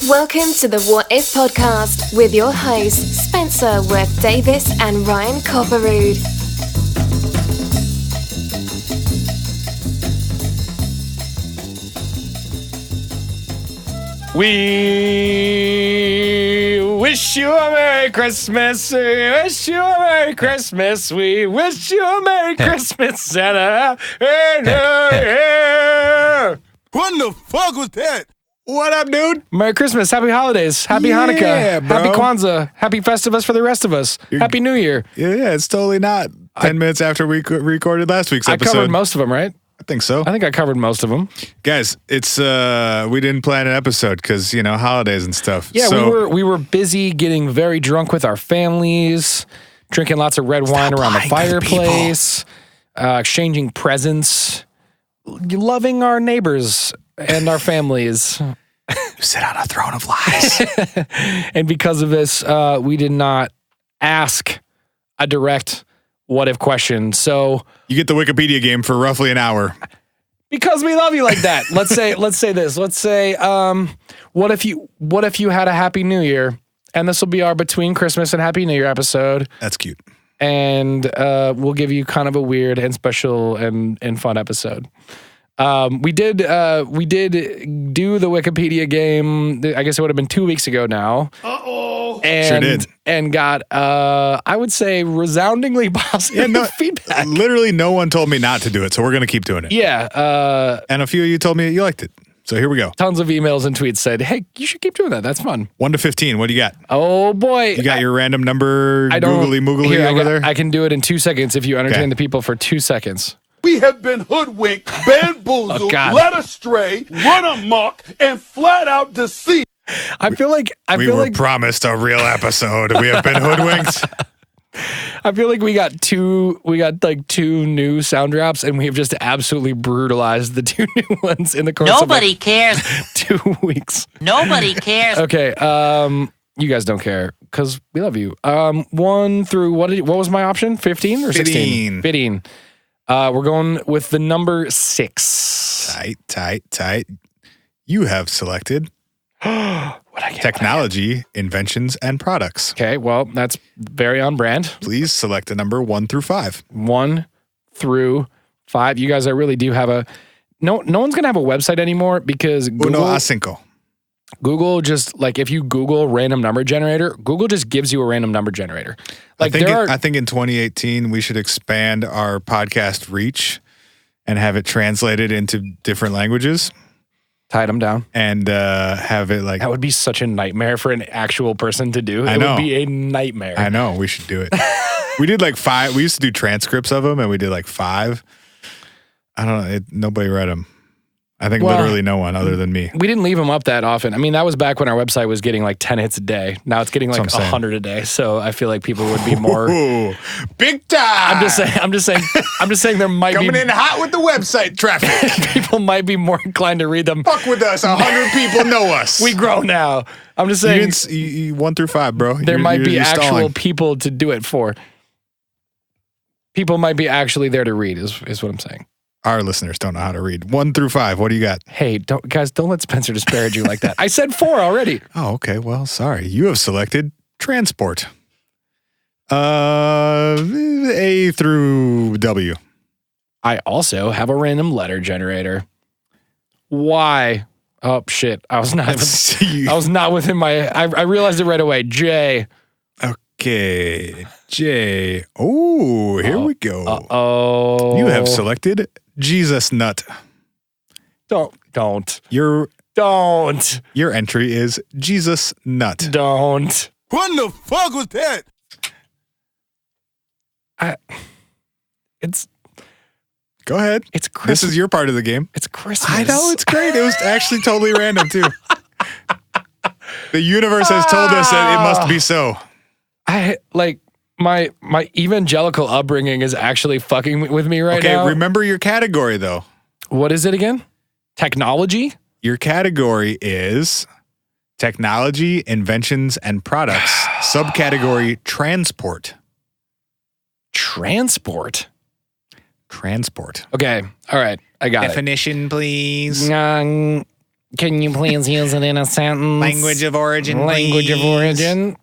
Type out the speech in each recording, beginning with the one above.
Welcome to the What If podcast with your hosts, Spencer Worth Davis and Ryan Copperrood. We wish you a Merry Christmas. We wish you a Merry Christmas. We wish you a Merry Christmas and a Happy New Year. What the fuck was that? What up, dude? Merry Christmas. Happy holidays. Happy Hanukkah. Bro. Happy Kwanzaa. Happy Festivus for the rest of us. Happy New Year. Yeah, it's totally not 10 minutes after we recorded last week's episode. I covered most of them, right? I think so. I think I covered most of them. Guys, it's we didn't plan an episode because, you know, holidays and stuff. Yeah, so, we were busy getting very drunk with our families, drinking lots of red wine around the fireplace, exchanging presents, loving our neighbors and our families. You sit on a throne of lies. And because of this, we did not ask a direct what if question. So You get the Wikipedia game for roughly an hour. because we love you like that, let's say this. Let's say, what if you had a Happy New Year? And this will be our between Christmas and Happy New Year episode. That's cute. And we'll give you kind of a weird and special and fun episode. We did do the Wikipedia game. I guess it would have been 2 weeks ago now. And, Sure did. And got, I would say, resoundingly positive feedback. Literally no one told me not to do it, so we're going to keep doing it. Yeah. And a few of you told me you liked it. So here we go. Tons of emails and tweets said, hey, you should keep doing that. That's fun. 1 to 15. What do you got? Oh, boy. You got your random number googly moogly Here, over there? I can do it in 2 seconds if you entertain the people for 2 seconds. We have been hoodwinked, bamboozled, Oh, God. led astray, run amok, and flat out deceived. I feel like we were promised a real episode. We have been hoodwinked. I feel like we got like two new sound drops, and we have just absolutely brutalized the two new ones in the course Nobody of cares. 2 weeks. Nobody cares. Okay, you guys don't care because we love you. 1 through what was my option? 15 or 16? 15. We're going with the number 6. Tight. You have selected technology, inventions, and products. Okay, well, that's very on brand. Please select a number 1 through 5. 1 through 5. You guys, I really do have a... No one's going to have a website anymore because Uno a cinco. Google just, like, if you Google random number generator, Google just gives you a random number generator. Like, I think in 2018, we should expand our podcast reach and have it translated into different languages. Tied them down. And have it like... That would be such a nightmare for an actual person to do. I know. It would be a nightmare. I know. We should do it. We did like 5. We used to do transcripts of them, and we did like 5. I don't know. Nobody read them. I think literally no one other than me. We didn't leave them up that often. I mean, that was back when our website was getting like 10 hits a day. Now it's getting like 100 a day. So I feel like people would be more... Ooh, big time! I'm just saying there might Coming be... in hot with the website traffic. People might be more inclined to read them. Fuck with us. 100 people know us. We grow now. I'm just saying... You 1 through 5, bro. There might be actual stalling. people to do it for. People might be actually there to read is what I'm saying. Our listeners don't know how to read. 1 through 5. What do you got? Hey, don't let Spencer disparage you like that. I said 4 already. Oh, okay. Well, sorry. You have selected transport. A through W. I also have a random letter generator. Why? Oh shit! I was not within my. I realized it right away. J. Okay. J. Oh, here we go. Oh. You have selected Jesus Nut. Don't. Your entry is Jesus Nut. Don't. What the fuck was that? Go ahead. It's Christmas. This is your part of the game. It's Christmas. I know, it's great. It was actually totally random, too. The universe has told us that it must be so. My evangelical upbringing is actually fucking with me right now. Okay, remember your category, though. What is it again? Technology? Your category is technology, inventions, and products. Subcategory transport. Transport? Transport. Okay. All right. I got Definition, please. it. Can you please use it in a sentence? Language of origin. Language of origin.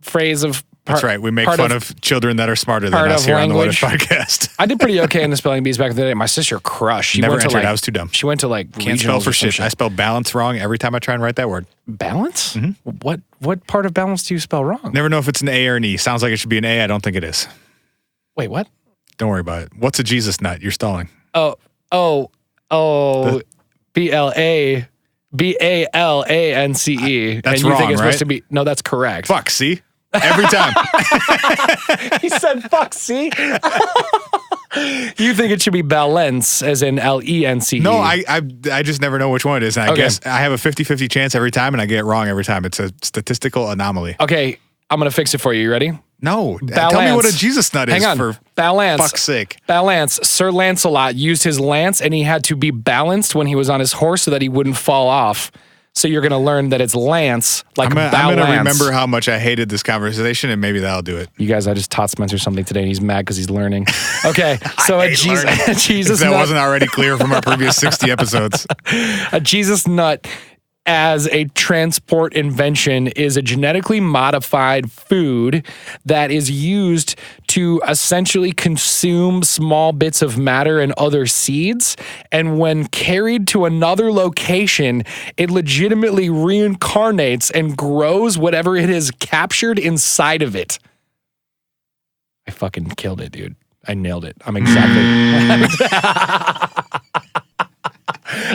Phrase of. That's right. We make fun of children that are smarter than us here on the What If podcast. I did pretty okay in the spelling bees back in the day. My sister crushed. She never went entered. To I was too dumb. She went to like can't spell for shit. I spell balance wrong every time I try and write that word. Balance? Mm-hmm. What part of balance do you spell wrong? Never know if it's an A or an E. Sounds like it should be an A. I don't think it is. Wait, what? Don't worry about it. What's a Jesus nut? You're stalling. Oh. BLALANCE. That's and you wrong, think it's right? supposed to be? No, that's correct. Fuck. See. Every time. He said, fuck, see? You think it should be balance, as in LENCE. No, I just never know which one it is. And I guess I have a 50-50 chance every time, and I get it wrong every time. It's a statistical anomaly. Okay, I'm going to fix it for you. You ready? No. Balance. Tell me what a Jesus nut is. Hang on. For balance. fuck's sake. Balance. Sir Lancelot used his lance, and he had to be balanced when he was on his horse so that he wouldn't fall off. So you're going to learn that it's lance, like balance. I'm going to remember how much I hated this conversation, and maybe that'll do it. You guys, I just taught Spencer something today, and he's mad because he's learning. Okay, so a Jesus that nut. wasn't already clear from our previous 60 episodes. A Jesus nut as a transport invention is a genetically modified food that is used to essentially consume small bits of matter and other seeds. And when carried to another location, it legitimately reincarnates and grows whatever it has captured inside of it. I fucking killed it, dude. I nailed it. I'm exactly...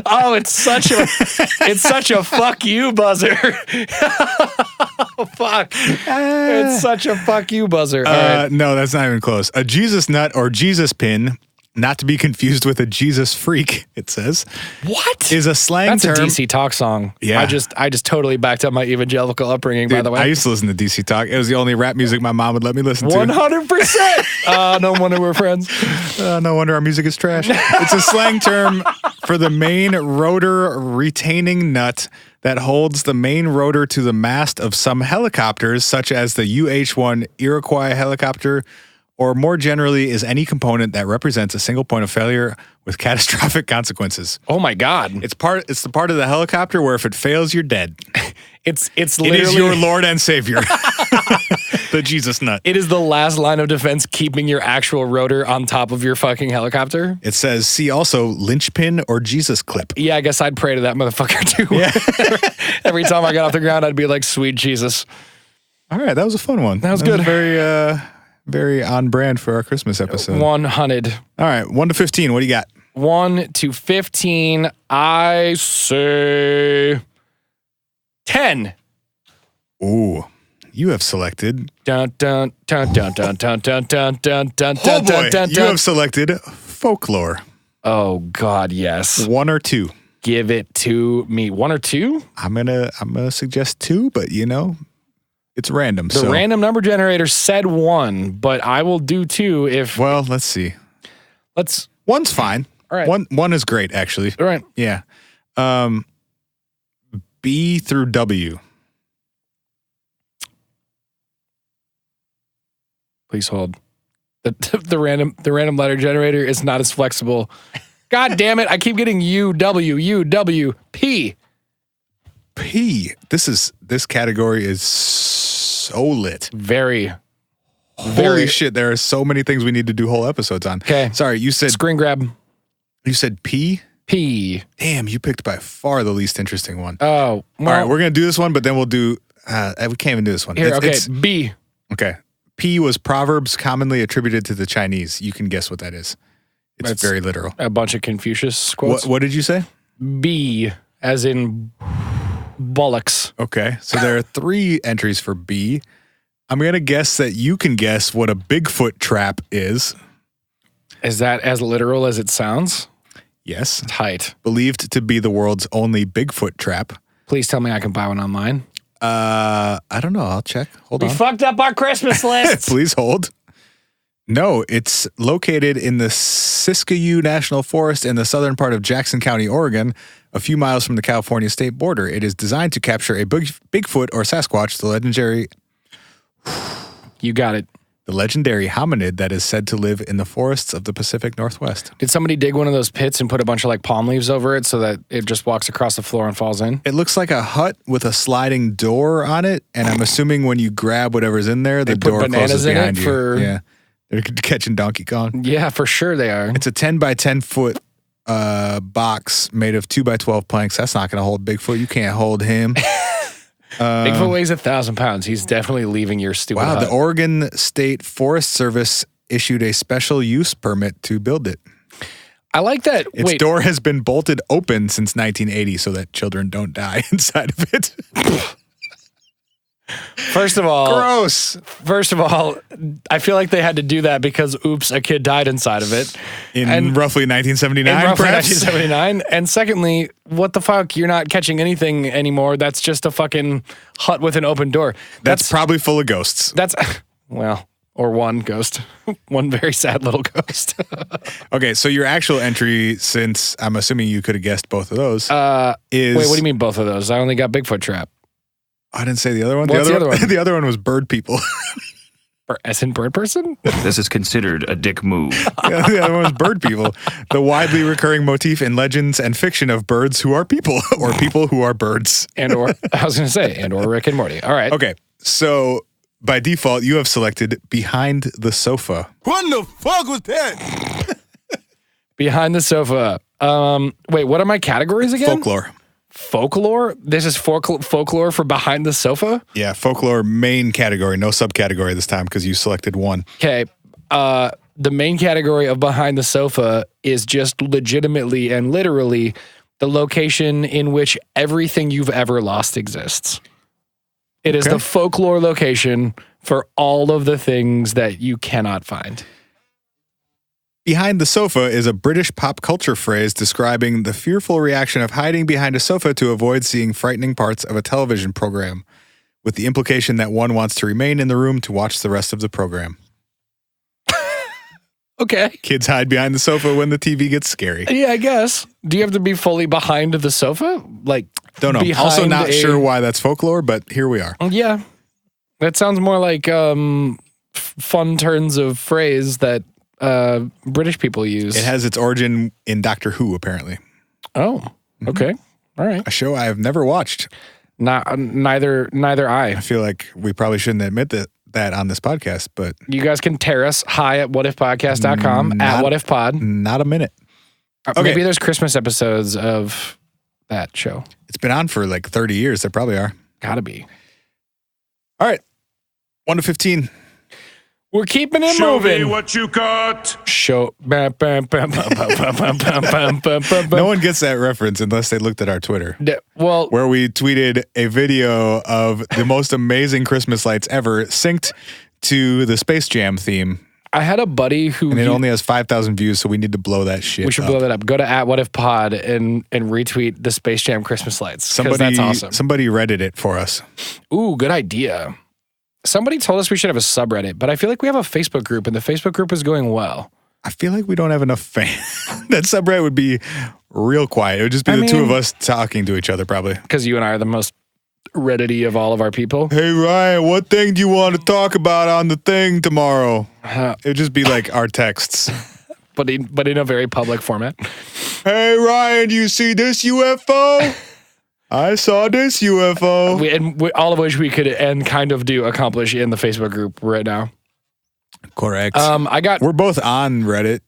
Oh, it's such a fuck you buzzer. Oh, fuck. It's such a fuck you buzzer. All right. No, that's not even close. A Jesus nut or Jesus pin, not to be confused with a Jesus freak, it says. What? Is a slang term. That's a DC Talk song. Yeah. I just totally backed up my evangelical upbringing, Dude, by the way. I used to listen to DC Talk. It was the only rap music my mom would let me listen to. 100%. No wonder we're friends. No wonder our music is trash. It's a slang term for the main rotor retaining nut that holds the main rotor to the mast of some helicopters, such as the UH-1 Iroquois helicopter, or more generally is any component that represents a single point of failure with catastrophic consequences. Oh my God. It's the part of the helicopter where if it fails, you're dead. It's It literally... is your Lord and Savior. The Jesus nut. It is the last line of defense, keeping your actual rotor on top of your fucking helicopter. It says, see also linchpin or Jesus clip. Yeah, I guess I'd pray to that motherfucker too. Yeah. Every time I got off the ground, I'd be like, sweet Jesus. All right, that was a fun one. That was good. Very on brand for our Christmas episode. 100. All right, 1 to 15. What do you got? 1 to 15. I say 10. Ooh, you have selected. Dun dun dun dun dun dun dun dun dun dun Oh boy, dun dun. you have selected folklore. Oh God, yes. 1 or 2. Give it to me. 1 or 2? I'm gonna suggest 2, but it's random. The random number generator said 1, but I will do 2 if. Well, let's see. 1's fine. All right. One is great, actually. All right. Yeah. B through W. Please hold. The random letter generator is not as flexible. God damn it! I keep getting U W P. P. This category is so lit. Very. Holy shit! There are so many things we need to do whole episodes on. Okay. Sorry, you said screen grab. You said P. P. Damn, you picked by far the least interesting one. Oh. Well, all right, we're gonna do this one, but then we'll do. We can't even do this one. Here, it's B. Okay. P was proverbs commonly attributed to the Chinese. You can guess what that is. It's very literal. A bunch of Confucius quotes. What did you say? B, as in bollocks. Okay, so there are 3 entries for B. I'm going to guess that you can guess what a Bigfoot trap is. Is that as literal as it sounds? Yes. Tight. Believed to be the world's only Bigfoot trap. Please tell me I can buy one online. I don't know. I'll check. Hold on. We fucked up our Christmas list. Please hold. No, it's located in the Siskiyou National Forest in the southern part of Jackson County, Oregon, a few miles from the California state border. It is designed to capture a Bigfoot or Sasquatch, the legendary... You got it. the legendary hominid that is said to live in the forests of the Pacific Northwest. Did somebody dig one of those pits and put a bunch of like palm leaves over it so that it just walks across the floor and falls in? It looks like a hut with a sliding door on it, and I'm assuming when you grab whatever's in there, the door closes behind you. Yeah, they're catching Donkey Kong. Yeah, for sure they are. It's a 10 by 10 foot box made of 2 by 12 planks. That's not going to hold Bigfoot. You can't hold him. Bigfoot weighs 1,000 pounds. He's definitely leaving your stupid hut. The Oregon State Forest Service issued a special use permit to build it. I like that. Its door has been bolted open since 1980 so that children don't die inside of it. First of all, gross. First of all, I feel like they had to do that because, oops, a kid died inside of it. In roughly 1979, perhaps? 1979. And secondly, what the fuck? You're not catching anything anymore. That's just a fucking hut with an open door. That's probably full of ghosts. Or one ghost. One very sad little ghost. Okay, so your actual entry, since I'm assuming you could have guessed both of those, is... Wait, what do you mean both of those? I only got Bigfoot Trap. I didn't say the other one. What's the other one? The other one was bird people. As in bird person? This is considered a dick move. Yeah, the other one was bird people. The widely recurring motif in legends and fiction of birds who are people, or people who are birds. And or Rick and Morty. All right. Okay, so by default, you have selected Behind the Sofa. What the fuck was that? Behind the Sofa. Wait, what are my categories again? Folklore? This is folklore for Behind the Sofa? Yeah, folklore main category, no subcategory this time because you selected one. Okay. The main category of Behind the Sofa is just legitimately and literally the location in which everything you've ever lost exists. It is the folklore location for all of the things that you cannot find. Behind the sofa is a British pop culture phrase describing the fearful reaction of hiding behind a sofa to avoid seeing frightening parts of a television program, with the implication that one wants to remain in the room to watch the rest of the program. Okay. Kids hide behind the sofa when the TV gets scary. Yeah, I guess. Do you have to be fully behind the sofa? Like, don't know. Also not sure why that's folklore, but here we are. Yeah. That sounds more like fun turns of phrase that British people use. It has its origin in Doctor Who, apparently. Oh, okay. All right. A show I have never watched. Neither I. I feel like we probably shouldn't admit that on this podcast, but... You guys can tear us hi at whatifpodcast.com, at whatifpod. Not a minute. Okay. Maybe there's Christmas episodes of that show. It's been on for like 30 years. There probably are. Gotta be. All right. 1 to 15. We're keeping it Show moving. me what you got. Show. No one gets that reference unless they looked at our Twitter. Well, where we tweeted a video of the most amazing Christmas lights ever synced to the Space Jam theme. I had a buddy who... And it only has 5,000 views, so we need to blow that shit up. We should blow that up. Go to @whatifpod and retweet the Space Jam Christmas lights. That's awesome. Somebody Reddit it for us. Ooh, good idea. Somebody told us we should have a subreddit, but I feel like we have a Facebook group, and the Facebook group is going well. I feel like we don't have enough fans. That subreddit would be real quiet. It would just be the two of us talking to each other, probably. Because you and I are the most Reddity of all of our people. Hey, Ryan, what thing do you want to talk about on the thing tomorrow? It would just be like our texts. but in a very public format. Hey, Ryan, do you see this UFO? I saw this UFO. All of which we could accomplish in the Facebook group right now. Correct. We're both on Reddit.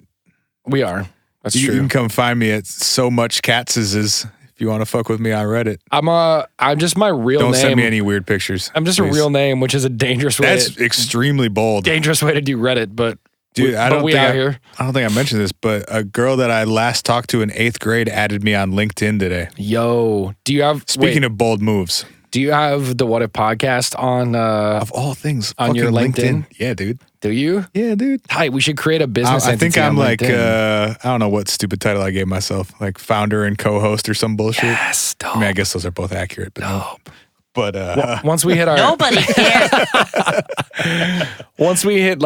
We are. That's true. You can come find me at So Much Catses if you want to fuck with me on Reddit. I'm just my real name. Don't send me any weird pictures. I'm just a real name, which is a dangerous way. That's extremely bold. Dangerous way to do Reddit, but dude, I don't think I mentioned this, but a girl that I last talked to in 8th grade added me on LinkedIn today. Yo, Speaking of bold moves, do you have the What If podcast on? Of all things, on your LinkedIn? Yeah, dude. Do you? Yeah, dude. Tight. We should create a business. I think I'm like I don't know what stupid title I gave myself, like founder and co-host or some bullshit. Yes, dope. I mean, I guess those are both accurate, but dope. But once we hit our nobody cares. once we hit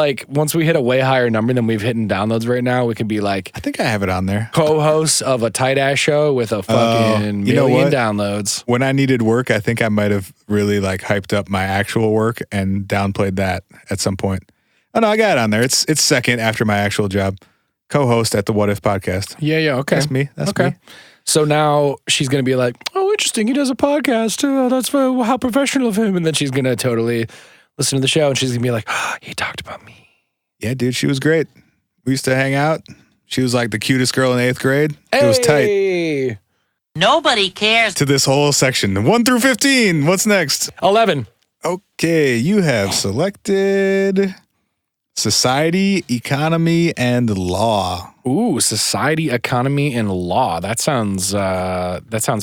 a way higher number than we've hit in downloads right now, we can be like, I think I have it on there. Co-hosts of a tight ass show with a fucking million downloads. When I needed work, I think I might have really like hyped up my actual work and downplayed that at some point. Oh, no, I got it on there. It's second after my actual job. Co-host at the What If podcast. Yeah, okay. That's me. That's me. So now she's going to be like, oh, interesting. He does a podcast. That's how professional of him. And then she's going to totally listen to the show and she's going to be like, oh, he talked about me. Yeah, dude, she was great. We used to hang out. She was like the cutest girl in 8th grade. It was tight. Nobody cares. To this whole section. 1 through 15. What's next? 11. Okay, you have selected society, economy, and law. Ooh, society, economy, and law. That sounds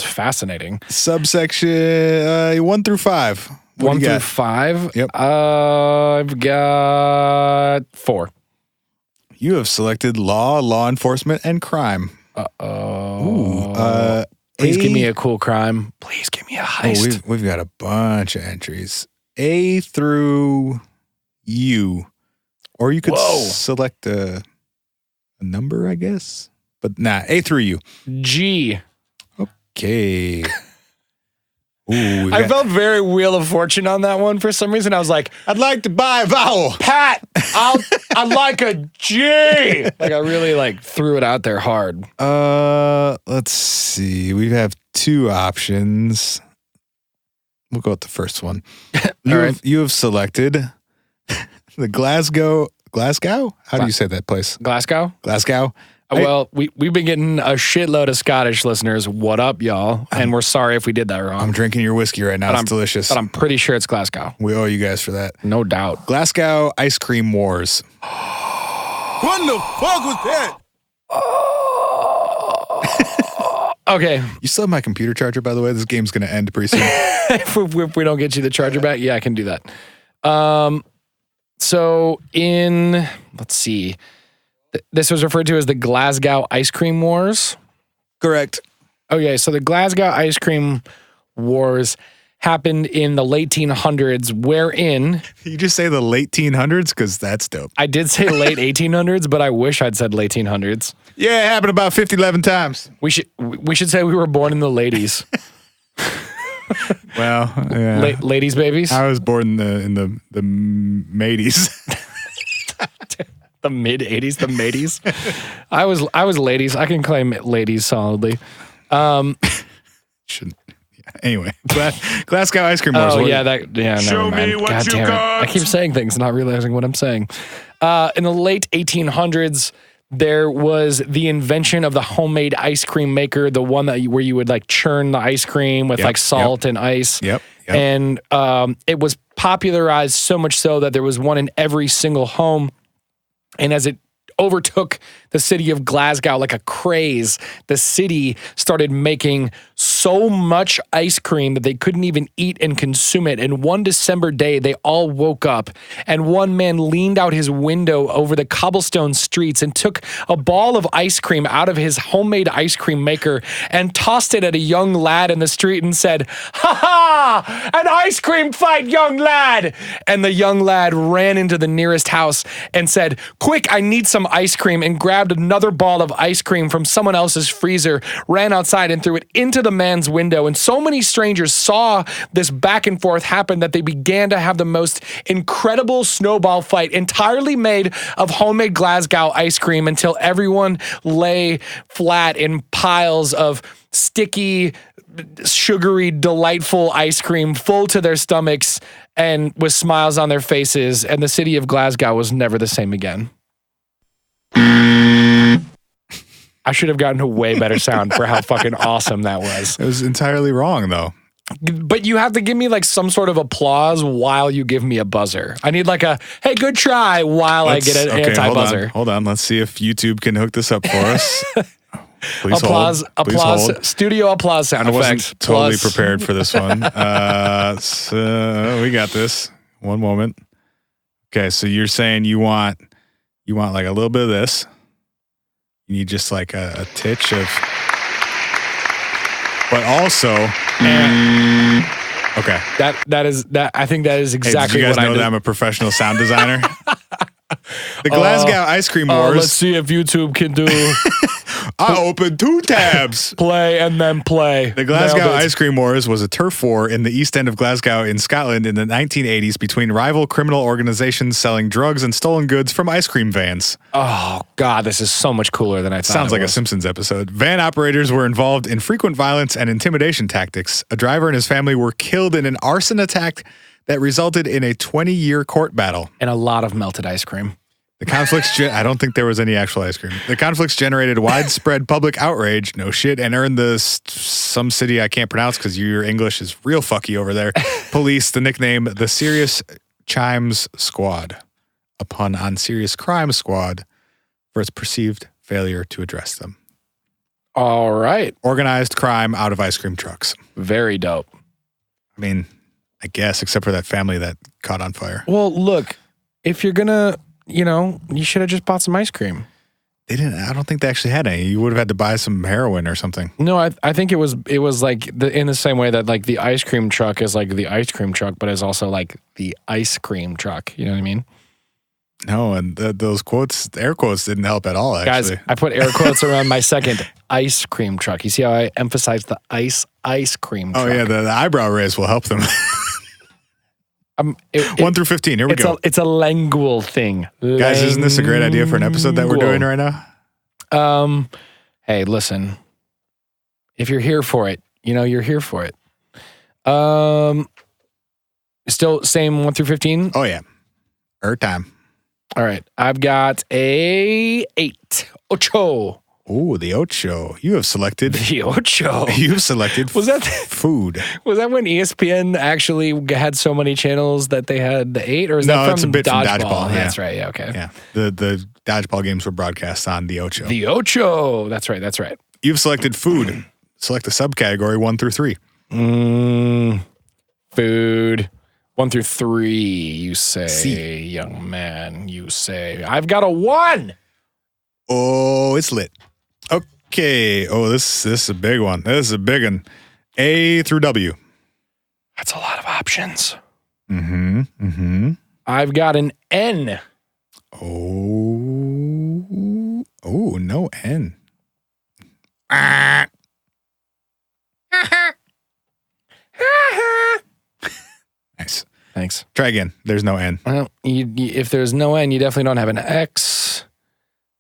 fascinating. Subsection 1 through 5. What 1 do you through got? 5? Yep. I've got 4. You have selected law enforcement, and crime. Uh-oh. Please give me a cool crime. Please give me a heist. We've got a bunch of entries. A through U. Or you could select a number, I guess. But nah, A through U. G. Okay. Ooh, I felt very Wheel of Fortune on that one for some reason. I was like, I'd like to buy a vowel. Pat, I'd like a G. Like I really threw it out there hard. Let's see. We have 2 options. We'll go with the first one. You have selected the Glasgow. How do you say that place? Glasgow? Glasgow. Well, we've been getting a shitload of Scottish listeners. What up, y'all? And we're sorry if we did that wrong. I'm drinking your whiskey right now. It's delicious. But I'm pretty sure it's Glasgow. We owe you guys for that. No doubt. Glasgow ice cream wars. What the fuck was that? Okay. You still have my computer charger, by the way. This game's going to end pretty soon. if we don't get you the charger back, yeah, I can do that. So let's see. This was referred to as the Glasgow Ice Cream Wars. Correct. Okay, so the Glasgow Ice Cream Wars happened in the late 1800s, wherein... You just say the late 1800s? Because that's dope. I did say late 1800s, but I wish I'd said late 1800s. Yeah, it happened about 11 times. We should say we were born in the ladies. Well, yeah. Ladies' babies? I was born in the mateys. The mid 80s, the mateys. I was ladies. I can claim ladies solidly. Shouldn't. Yeah. Anyway, Glasgow ice cream wars. Oh yeah, Show never me mind. what God you damn it. got. I keep saying things, not realizing what I'm saying. In the late 1800s, there was the invention of the homemade ice cream maker, the one where you would churn the ice cream with salt and ice. Yep. And it was popularized so much so that there was one in every single home. And as it overtook the city of Glasgow like a craze, the city started making so much ice cream that they couldn't even eat and consume it. And one December day, they all woke up and one man leaned out his window over the cobblestone streets and took a ball of ice cream out of his homemade ice cream maker and tossed it at a young lad in the street and said, "Ha ha! An ice cream fight, young lad!" And the young lad ran into the nearest house and said, "Quick, I need some ice cream," and grabbed another ball of ice cream from someone else's freezer, ran outside and threw it into the man's window. And so many strangers saw this back and forth happen that they began to have the most incredible snowball fight entirely made of homemade Glasgow ice cream until everyone lay flat in piles of sticky, sugary, delightful ice cream full to their stomachs and with smiles on their faces. And the city of Glasgow was never the same again. I should have gotten a way better sound for how fucking awesome that was. It was entirely wrong, though. But you have to give me some sort of applause while you give me a buzzer. I need a, hey, good try while I get an anti-buzzer. Hold on. Let's see if YouTube can hook this up for us. Please applause, hold. Please hold. Studio applause sound I effect. wasn't totally prepared for this one. So we got this. One moment. Okay, so you're saying you want a little bit of this. You need just a titch of, but also, okay. I think that is exactly did you guys what I know did. that I'm a professional sound designer? The Glasgow ice cream wars. Let's see if YouTube can do. I opened 2 tabs. Play and then play. The Glasgow Nailed it. Ice Cream Wars was a turf war in the east end of Glasgow in Scotland in the 1980s between rival criminal organizations selling drugs and stolen goods from ice cream vans. Oh, God, this is so much cooler than I thought. Sounds it like a was. Simpsons episode. Van operators were involved in frequent violence and intimidation tactics. A driver and his family were killed in an arson attack that resulted in a 20-year court battle. And a lot of melted ice cream. The conflicts, I don't think there was any actual ice cream. The conflicts generated widespread public outrage, no shit, and earned some city I can't pronounce because your English is real fucky over there, police the nickname the Serious Chimes Squad, a pun on Serious Crime Squad, for its perceived failure to address them. All right. Organized crime out of ice cream trucks. Very dope. I mean, I guess, except for that family that caught on fire. Well, look, if you're going to, you should have just bought some ice cream. They didn't. I don't think they actually had any. You would have had to buy some heroin or something. No, I think it was like in the same way that like the ice cream truck is like the ice cream truck, but is also like the ice cream truck. You know what I mean? No, and those quotes, air quotes, didn't help at all, actually. Guys, I put air quotes around my second ice cream truck. You see how I emphasize the ice cream truck? Oh, yeah, the eyebrow raise will help them. 1 through 15, here we go. It's a lingual thing. Guys, isn't this a great idea for an episode that we're doing right now? Hey, listen. If you're here for it, you're here for it. Still same 1 through 15? Oh, yeah. Time. All right. I've got a 8. Ocho. Ooh, the Ocho. You have selected. The Ocho. You've selected Was that food. Was that when ESPN actually had so many channels that they had the 8? Or is that from it's a bit Dodgeball? from Dodgeball. That's right. Yeah, okay. Yeah. The Dodgeball games were broadcast on the Ocho. The Ocho. That's right. You've selected food. Select the subcategory 1 through 3. Food. 1 through 3, you say, C. young man, you say. I've got a 1. Oh, it's lit. Okay. Oh, this is a big one. This is a big one. A through W. That's a lot of options. Mm-hmm. I've got an N. Oh, no N. Nice. Thanks. Try again. There's no N. Well, if there's no N, you definitely don't have an X.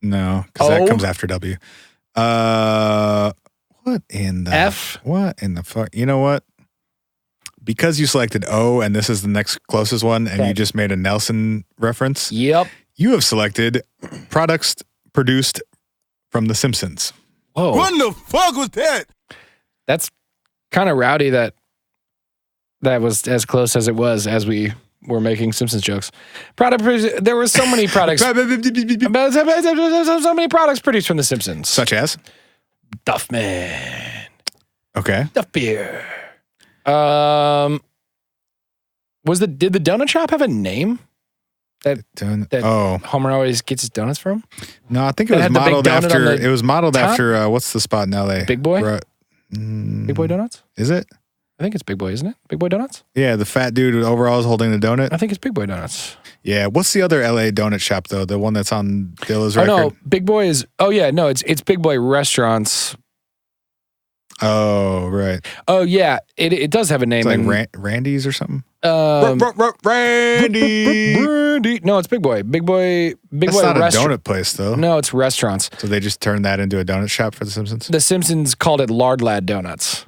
No, because that comes after W. What in the F? What in the fuck? You know what? Because you selected O and this is the next closest one, and you just made a Nelson reference. Yep. You have selected products produced from The Simpsons. Whoa. What the fuck was that? That's kind of rowdy that was as close as it was as we were making Simpsons jokes. There were so many products. So many products produced from The Simpsons. Such as? Duffman. Okay. Duff beer. Did the donut shop have a name? That Homer always gets his donuts from? No, I think it was modeled after what's the spot in LA? Big Boy? Big Boy Donuts? Is it? I think it's Big Boy, isn't it? Big Boy Donuts? Yeah, the fat dude with overalls holding the donut. I think it's Big Boy Donuts. Yeah, what's the other LA donut shop though? The one that's on Dilla's record? Oh no, Big Boy is it's Big Boy Restaurants. Oh, right. Oh yeah, it does have a name. It's like Randy's or something? Randy. No, it's Big Boy. Big Boy That's not a donut place though. No, it's restaurants. So they just turned that into a donut shop for The Simpsons? The Simpsons called it Lard Lad Donuts.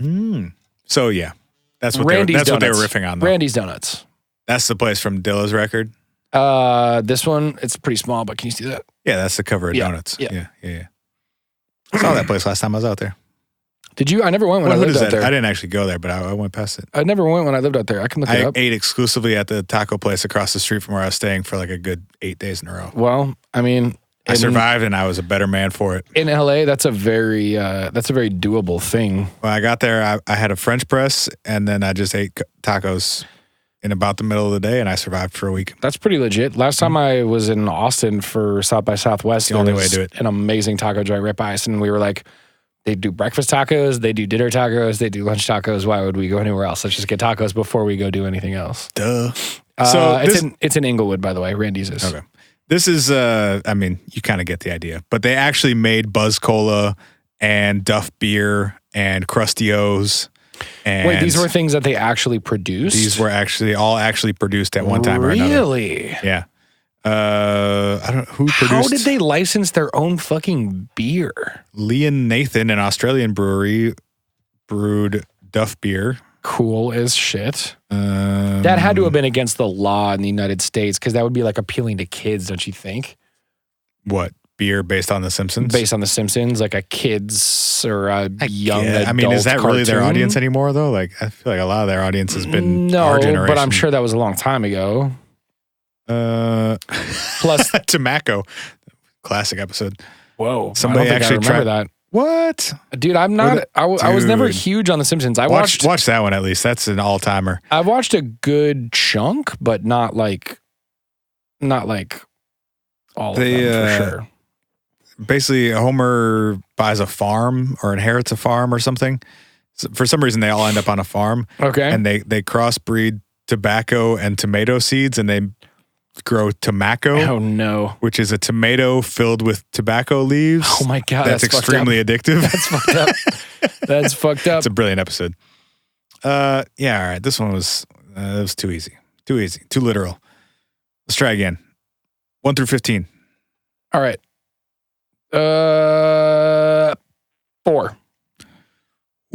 So yeah, that's what Randy's what they were Donuts. riffing on though. Randy's Donuts. That's the place from Dilla's record? This one, it's pretty small, but can you see that? Yeah, that's the cover of Donuts. Yeah. I saw that place last time I was out there. Did you? I never went when I lived out there. I didn't actually go there, but I went past it. I never went when I lived out there. I can look it I up. ate exclusively at the taco place across the street from where I was staying for like a good 8 days in a row. Well, I mean, I survived and I was a better man for it. In LA, that's a very doable thing. When I got there, I had a French press and then I just ate tacos in about the middle of the day and I survived for a week. That's pretty legit. Last time I was in Austin for South by Southwest, the only way to do it. An amazing taco joint right by us, and we were like, they do breakfast tacos, they do dinner tacos, they do lunch tacos. Why would we go anywhere else? Let's just get tacos before we go do anything else. Duh. So it's in Inglewood, by the way. Randy's is. Okay. This is, I mean, you kind of get the idea. But they actually made Buzz Cola and Duff Beer and Krusty O's. And Wait, these were things that they actually produced? These were all produced at one time or another. Really? Yeah. I don't know who produced. How did they license their own fucking beer? Lee and Nathan, an Australian brewery, brewed Duff Beer. Cool as shit. That had to have been against the law in the United States because that would be like appealing to kids, don't you think? What? Beer based on The Simpsons? Based on The Simpsons, like a kids or a young adult I mean, is that really their cartoon? audience anymore, though? Like, I feel like a lot of their audience has been our No, generation. but I'm sure that was a long time ago. Plus Tobacco. Classic episode. Whoa. Somebody I don't think actually I remember tried that. What? Dude, I'm not. I was never huge on The Simpsons. Watch that one at least. That's an all timer. I've watched a good chunk, but not like all of them for sure. Basically, Homer buys a farm or inherits a farm or something. So for some reason, they all end up on a farm. Okay. And they crossbreed tobacco and tomato seeds, and they grow tomaco. Oh no! Which is a tomato filled with tobacco leaves. Oh my god, that's extremely addictive. That's fucked up. That's fucked up. It's a brilliant episode. Yeah, all right. This one was too easy. Too easy. Too literal. Let's try again. 1 through 15. All right. 4.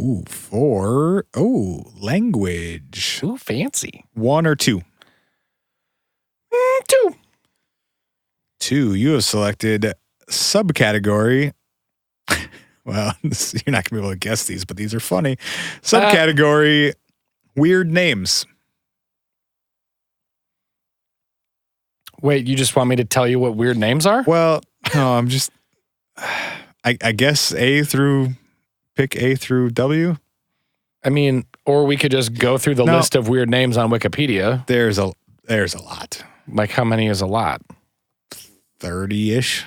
Ooh, 4. Oh, language. Ooh, fancy. 1 or 2? 2. 2. You have selected subcategory. Well, you're not going to be able to guess these, but these are funny. Subcategory, weird names. Wait, you just want me to tell you what weird names are? Well, no, I'm just, I guess pick A through W. I mean, or we could just go through the list of weird names on Wikipedia. There's a lot. Like how many is a lot? 30-ish.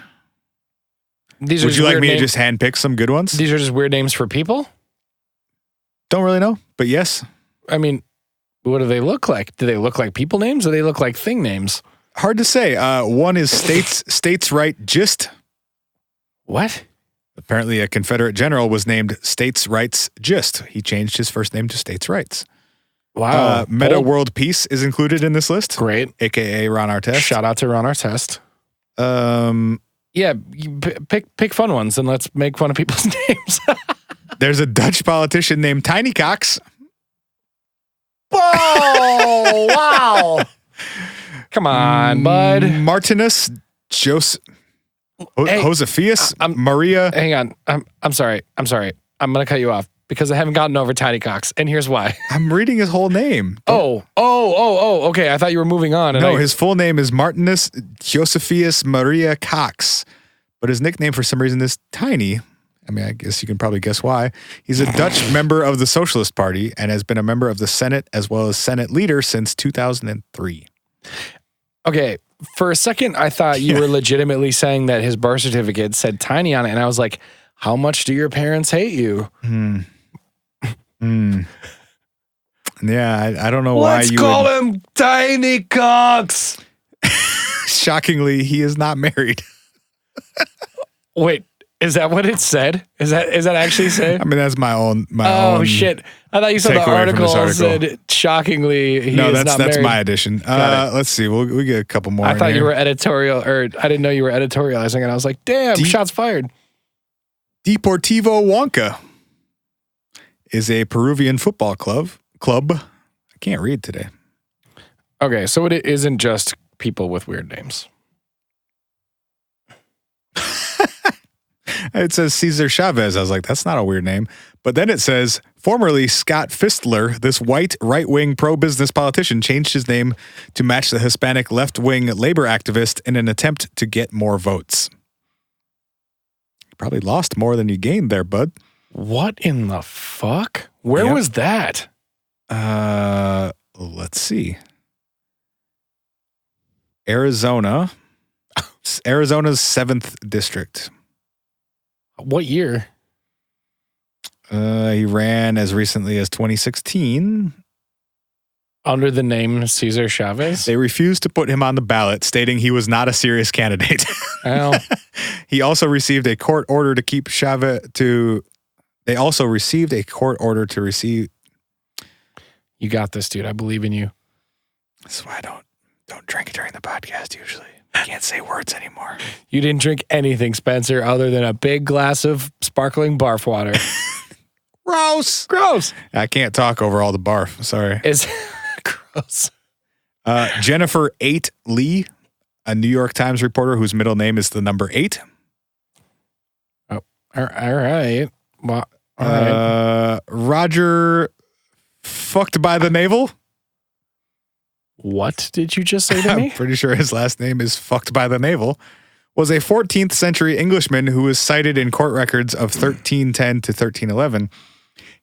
These Would are you like me names. to just handpick some good ones? These are just weird names for people? Don't really know, but yes. I mean, what do they look like? Do they look like people names or do they look like thing names? Hard to say. One is States Right Gist. What? Apparently a Confederate general was named States Rights Gist. He changed his first name to States Rights. Wow. Meta World Peace is included in this list. Great. AKA Ron Artest. Shout out to Ron Artest. Yeah, pick fun ones and let's make fun of people's names. There's a Dutch politician named Tiny Cox. Whoa! Wow! Come on, bud. Martinus Josephius Maria. Hang on. I'm sorry. I'm gonna cut you off because I haven't gotten over Tiny Cox, and here's why. I'm reading his whole name. Oh. Okay, I thought you were moving on. No, his full name is Martinus Josephius Maria Cox, but his nickname for some reason is Tiny. I mean, I guess you can probably guess why. He's a Dutch member of the Socialist Party and has been a member of the Senate as well as Senate leader since 2003. Okay, for a second, I thought you were legitimately saying that his birth certificate said Tiny on it, and I was like, how much do your parents hate you? Yeah, I don't know why you call him Tiny Cox. Shockingly, he is not married. Wait, is that what it said? Is that actually said? I mean, that's my own. Oh shit! I thought you said the article said shockingly he is not married. No, that's my addition. Let's see. We get a couple more. I thought you were editorial, or I didn't know you were editorializing, and I was like, damn, shots fired. Deportivo Huanca is a Peruvian football club. I can't read today. Okay, so it isn't just people with weird names. It says Cesar Chavez. I was like, that's not a weird name. But then it says, formerly Scott Fistler, this white right-wing pro-business politician changed his name to match the Hispanic left-wing labor activist in an attempt to get more votes. You probably lost more than you gained there, bud. What in the fuck? Where was that? Let's see. Arizona's 7th district. What year? He ran as recently as 2016. Under the name Cesar Chavez? They refused to put him on the ballot, stating he was not a serious candidate. Well, He also received a court order to keep Chavez to. They also received a court order to receive. You got this, dude. I believe in you. That's why I don't drink during the podcast usually. I can't say words anymore. You didn't drink anything, Spencer, other than a big glass of sparkling barf water. Gross. I can't talk over all the barf. Sorry. It's gross. Jennifer 8 Lee, a New York Times reporter whose middle name is the number 8. Oh, all right. Well, all right. Roger fucked by the navel. What did you just say to me? I'm pretty sure his last name is fucked by the navel. Was a 14th century Englishman who was cited in court records of 1310 to 1311.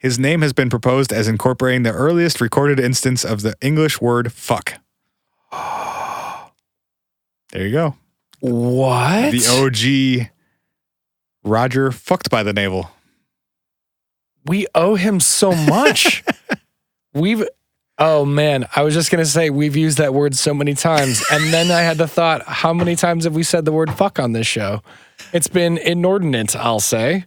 His name has been proposed as incorporating the earliest recorded instance of the English word fuck. There you go. What? The OG Roger fucked by the navel. We owe him so much. Oh man, I was just going to say we've used that word so many times. And then I had the thought, how many times have we said the word fuck on this show? It's been inordinate, I'll say.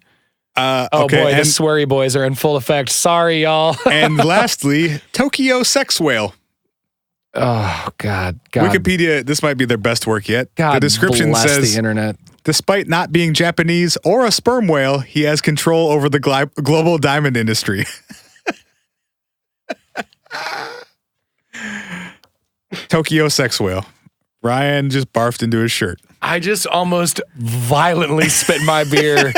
Okay, boy, the sweary boys are in full effect. Sorry, y'all. And lastly, Tokyo sex whale. Oh, God. Wikipedia, this might be their best work yet. God the description bless says, the internet. Despite not being Japanese or a sperm whale, he has control over the global diamond industry. Tokyo sex whale. Ryan just barfed into his shirt. I just almost violently spit my beer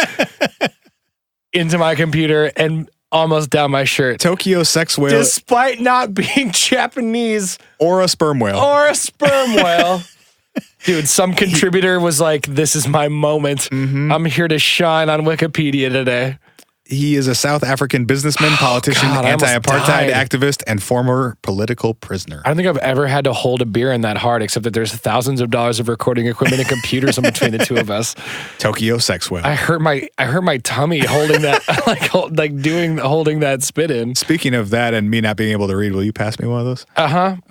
into my computer and almost down my shirt. Tokyo sex whale. Despite not being Japanese or a sperm whale. Dude, some contributor was like, this is my moment. I'm here to shine on Wikipedia today. He is a South African businessman, politician, anti-apartheid activist, and former political prisoner. I don't think I've ever had to hold a beer in that hard, except that there's thousands of dollars of recording equipment and computers in between the two of us. Tokyo sex whale. I hurt my tummy holding that, holding that spit in. Speaking of that and me not being able to read, will you pass me one of those?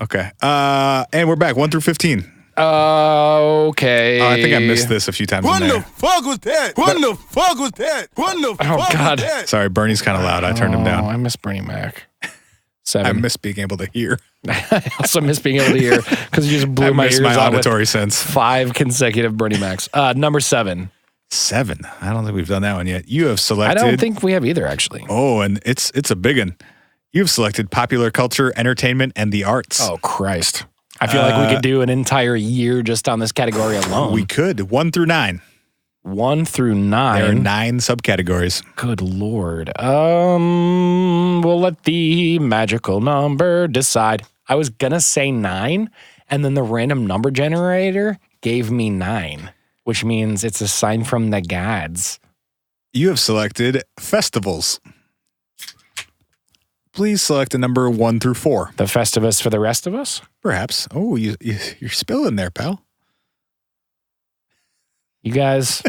Okay. And we're back. 1 through 15. Okay. I think I missed this a few times. What the fuck was that? What the fuck was that? What the fuck was that? Sorry, Bernie's kind of loud. I turned him down. I miss Bernie Mac. 7. I miss being able to hear. I also miss being able to hear because you just blew my ears my out auditory with sense. 5 consecutive Bernie Macs. Number 7. 7. I don't think we've done that one yet. You have selected. I don't think we have either, actually. Oh, and it's a big one. You've selected popular culture, entertainment, and the arts. Oh, Christ. I feel like we could do an entire year just on this category alone. We could. 1 through 9. 1 through 9. There are 9 subcategories. Good Lord. We'll let the magical number decide. I was going to say 9, and then the random number generator gave me 9, which means it's a sign from the gods. You have selected festivals. Please select a number 1 through 4. The Festivus for the rest of us? Perhaps. Oh, you're spilling there, pal. You guys,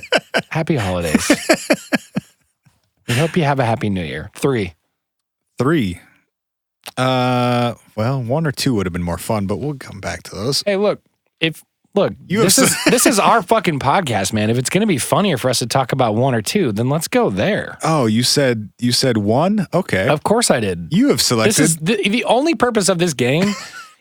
happy holidays. We hope you have a happy new year. 3. 3. Well, 1 or 2 would have been more fun, but we'll come back to those. Hey, look, this is our fucking podcast, man. If it's going to be funnier for us to talk about 1 or 2, then let's go there. Oh, you said 1? Okay. Of course I did. You have selected. This is the only purpose of this game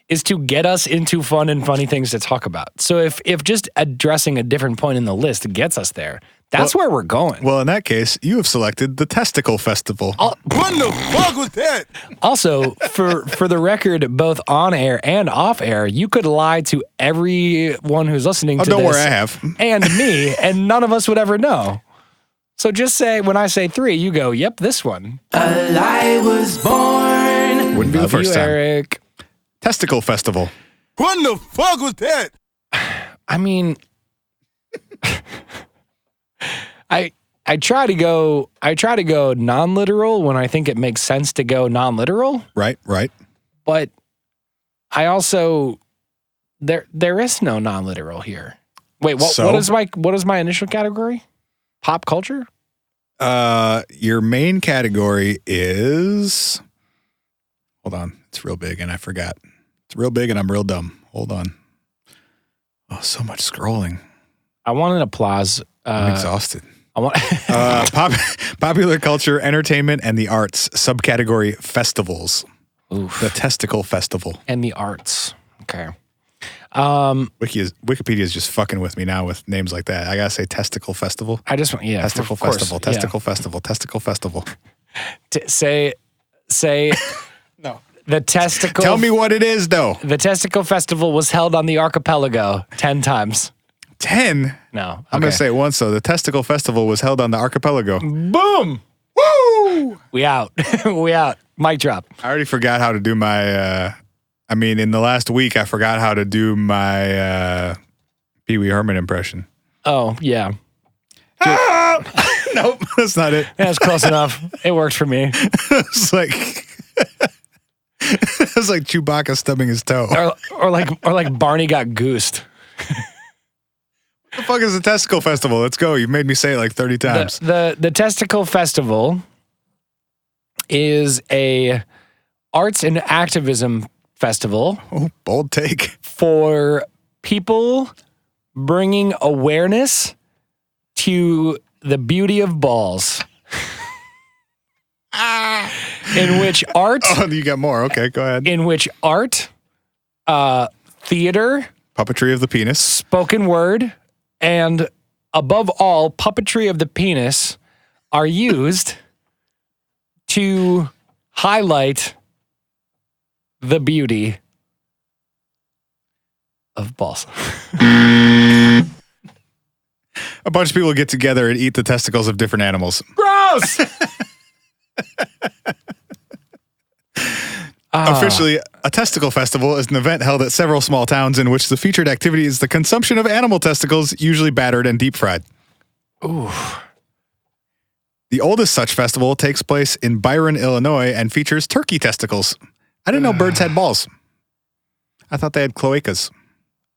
is to get us into fun and funny things to talk about. So if just addressing a different point in the list gets us there, that's where we're going. Well, in that case, you have selected the Testicle Festival. What the fuck was that? Also, for the record, both on air and off air, you could lie to everyone who's listening to this. Don't worry, I have. And me, and none of us would ever know. So just say, when I say 3, you go, yep, this one. A lie was born. Wouldn't be the first time. Eric. Testicle Festival. What the fuck was that? I mean, I try to go non-literal when I think it makes sense to go non-literal. Right. But I also there is no non-literal here. Wait, what is my initial category? Pop culture? Your main category is. Hold on, it's real big and I forgot. It's real big and I'm real dumb. Hold on. Oh, so much scrolling. I want an applause. I'm exhausted. I want Popular culture, entertainment, and the arts. Subcategory festivals. Oof. The Testicle Festival. And the arts. Okay. Wikipedia is just fucking with me now with names like that. I gotta say Testicle Festival. I just want, yeah. Testicle of course, Festival. yeah. Testicle Festival. Testicle Festival. Say. No. The testicle. Tell me what it is, though. The Testicle Festival was held on the archipelago 10 times. 10? No. I'm gonna say it once, though. The Testicle Festival was held on the archipelago. Boom. Woo! We out. We out. Mic drop. I already forgot how to do my, in the last week, I forgot how to do my Pee Wee Herman impression. Oh, yeah. Nope, that's not it. That's close enough. It worked for me. It's like it's like Chewbacca stubbing his toe. Or like Barney got goosed. What the fuck is the Testicle Festival? Let's go. You've made me say it like 30 times. The Testicle Festival is a arts and activism festival. Oh, bold take. For people bringing awareness to the beauty of balls. In which art... Oh, you got more. Okay, go ahead. In which art, theater... Puppetry of the penis. Spoken word, and above all, puppetry of the penis are used to highlight the beauty of balls. A bunch of people get together and eat the testicles of different animals. Gross! Officially, a testicle festival is an event held at several small towns in which the featured activity is the consumption of animal testicles, usually battered and deep fried. Ooh. The oldest such festival takes place in Byron, Illinois, and features turkey testicles. I didn't know birds had balls. I thought they had cloacas.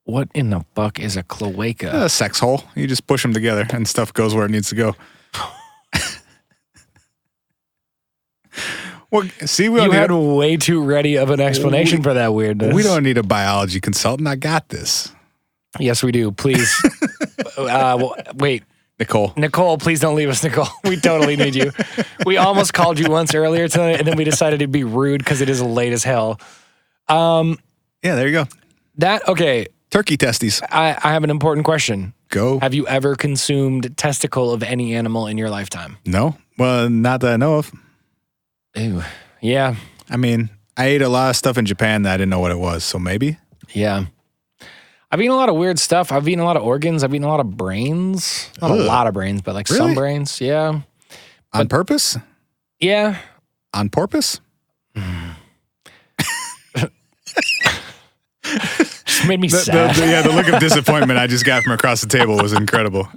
What in the fuck is a cloaca? A sex hole. You just push them together and stuff goes where it needs to go. Well, see, You had way too ready of an explanation for that weirdness. We don't need a biology consultant. I got this. Yes, we do. Please. Wait. Nicole, please don't leave us, Nicole. We totally need you. We almost called you once earlier tonight, and then we decided it'd be rude because it is late as hell. Yeah, there you go. Okay. Turkey testes. I have an important question. Go. Have you ever consumed testicle of any animal in your lifetime? No. Well, not that I know of. Ew. Yeah. I mean, I ate a lot of stuff in Japan that I didn't know what it was, so maybe. Yeah. I've eaten a lot of weird stuff. I've eaten a lot of organs. I've eaten a lot of brains. Not a lot of brains, but like some brains. Yeah. On purpose? Yeah. On porpoise? Just made me sad. The look of disappointment I just got from across the table was incredible.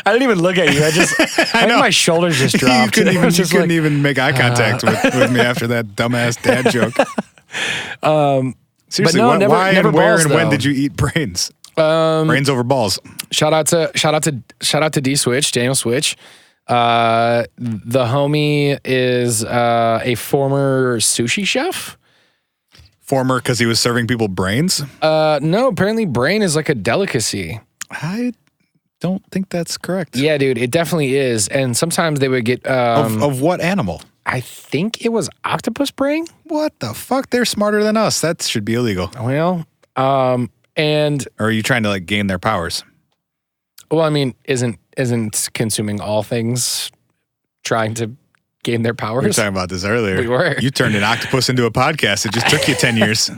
I didn't even look at you. I think my shoulders just dropped. You couldn't even make eye contact with me after that dumbass dad joke. Seriously, no, why never and where balls, and when though. did you eat brains? Brains over balls. Shout out to D Switch, Daniel Switch. The homie is a former sushi chef. Former because he was serving people brains? No, apparently brain is like a delicacy. I don't think that's correct. Yeah, dude, it definitely is. And sometimes they would get of what animal? I think it was octopus brain. What the fuck? They're smarter than us. That should be illegal. Well, and or are you trying to like gain their powers? Well, I mean, isn't consuming all things trying to gain their powers? We were talking about this earlier. We were. You turned an octopus into a podcast. It just took you 10 years.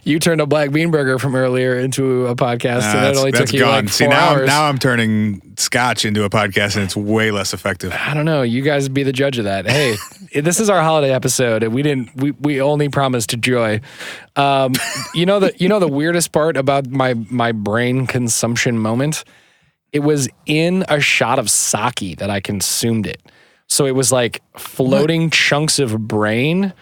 You turned a black bean burger from earlier into a podcast, and it only took you like 4 hours. Now I'm turning scotch into a podcast, and it's way less effective. I don't know. You guys be the judge of that. Hey, this is our holiday episode, and we only promised joy. You know the weirdest part about my brain consumption moment? It was in a shot of sake that I consumed it. So it was like floating chunks of brain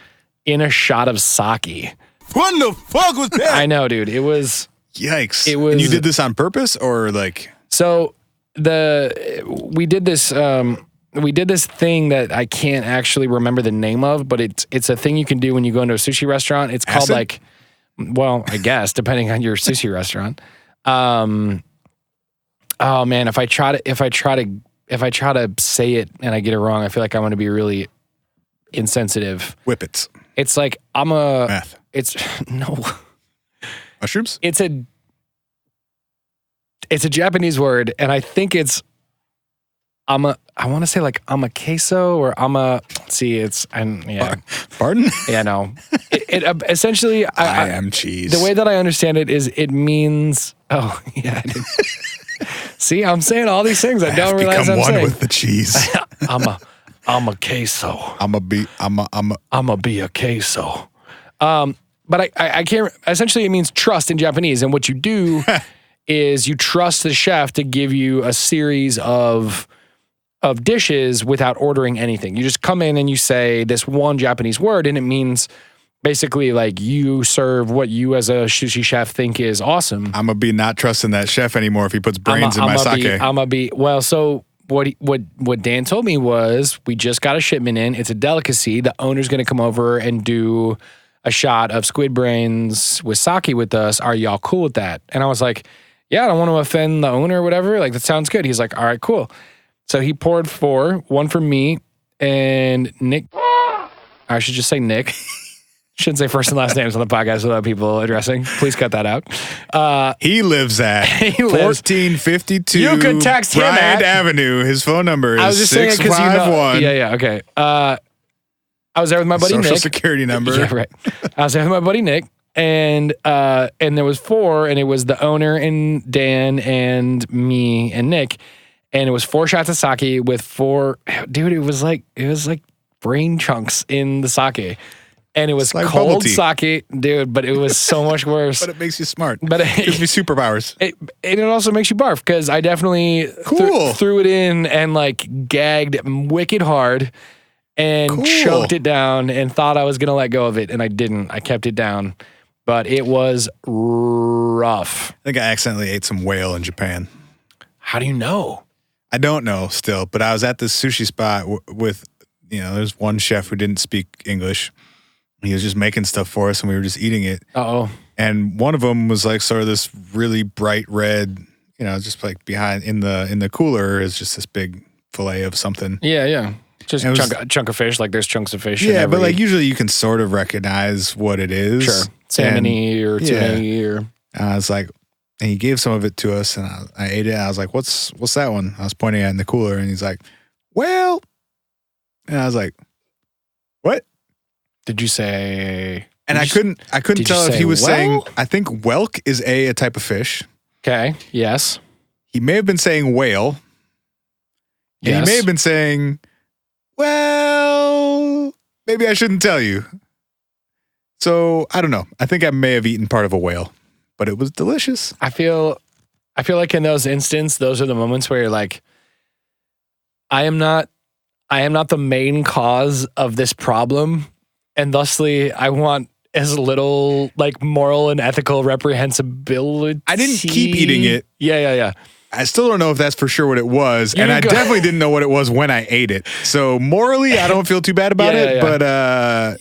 in a shot of sake. What the fuck was that? I know, dude. It was... Yikes. It was... And you did this on purpose or like... So we did this thing that I can't actually remember the name of, but it's a thing you can do when you go into a sushi restaurant. It's called like... Well, I guess, depending on your sushi restaurant. Oh man, if I try to say it and I get it wrong, I feel like I'm going to be really insensitive. Whippets. It's like Meth. It's no. Mushrooms? It's a Japanese word, and I think it's I want to say like Omakase or Pardon? Yeah, no. It essentially I am cheese. The way that I understand it is it means I did. See, I'm saying all these things I don't realize I'm one saying. with the cheese. I'm a queso. I'm a be a queso. But I can't. Essentially, it means trust in Japanese, and what you do is you trust the chef to give you a series of dishes without ordering anything. You just come in and you say this one Japanese word, and it means basically like you serve what you as a sushi chef think is awesome. I'm gonna be not trusting that chef anymore if he puts brains in my sake. So what Dan told me was we just got a shipment in. It's a delicacy. The owner's gonna come over and do a shot of squid brains with sake with us. Are y'all cool with that? And I was like, yeah, I don't want to offend the owner or whatever. Like, that sounds good. He's like, all right, cool. So he poured 4, one for me and Nick. I should just say Nick. Shouldn't say first and last names on the podcast without people addressing. Please cut that out. He lives at 1452 You could text him Bryant at Avenue. His phone number I was is just saying it 'cause you know. 651. Yeah, okay. I was there with my buddy Social Nick. security number. Yeah, right. I was there with my buddy Nick, and there was 4, and it was the owner and Dan and me and Nick, and it was 4 shots of sake with 4. Dude, it was like brain chunks in the sake, and it was like cold bubble tea. sake, dude. But it was so much worse. But it makes you smart. But It gives me superpowers. It also makes you barf because I definitely threw it in and like gagged wicked hard. And choked it down and thought I was going to let go of it. And I didn't. I kept it down. But it was rough. I think I accidentally ate some whale in Japan. How do you know? I don't know still, but I was at this sushi spot with, there's one chef who didn't speak English. He was just making stuff for us and we were just eating it. Uh-oh. And one of them was like sort of this really bright red, just like behind in the cooler is just this big fillet of something. Yeah. Just a chunk of fish, like there's chunks of fish. Yeah, but like usually you can sort of recognize what it is. Sure. Salmon-y or tuna-y or... And I was like, and he gave some of it to us and I ate it. And I was like, what's that one? I was pointing at it in the cooler and he's like, well, and I was like, what? Did you say... And I couldn't tell if he was saying, I think whelk is a type of fish. Okay, yes. He may have been saying whale. And he may have been saying... well, maybe I shouldn't tell you. So I don't know. I think I may have eaten part of a whale, but it was delicious. I feel like in those instances, those are the moments where you're like, I am not the main cause of this problem, and thusly I want as little like moral and ethical reprehensibility. I didn't keep eating it. Yeah. I still don't know if that's for sure what it was, and I definitely didn't know what it was when I ate it. So morally, I don't feel too bad about it, but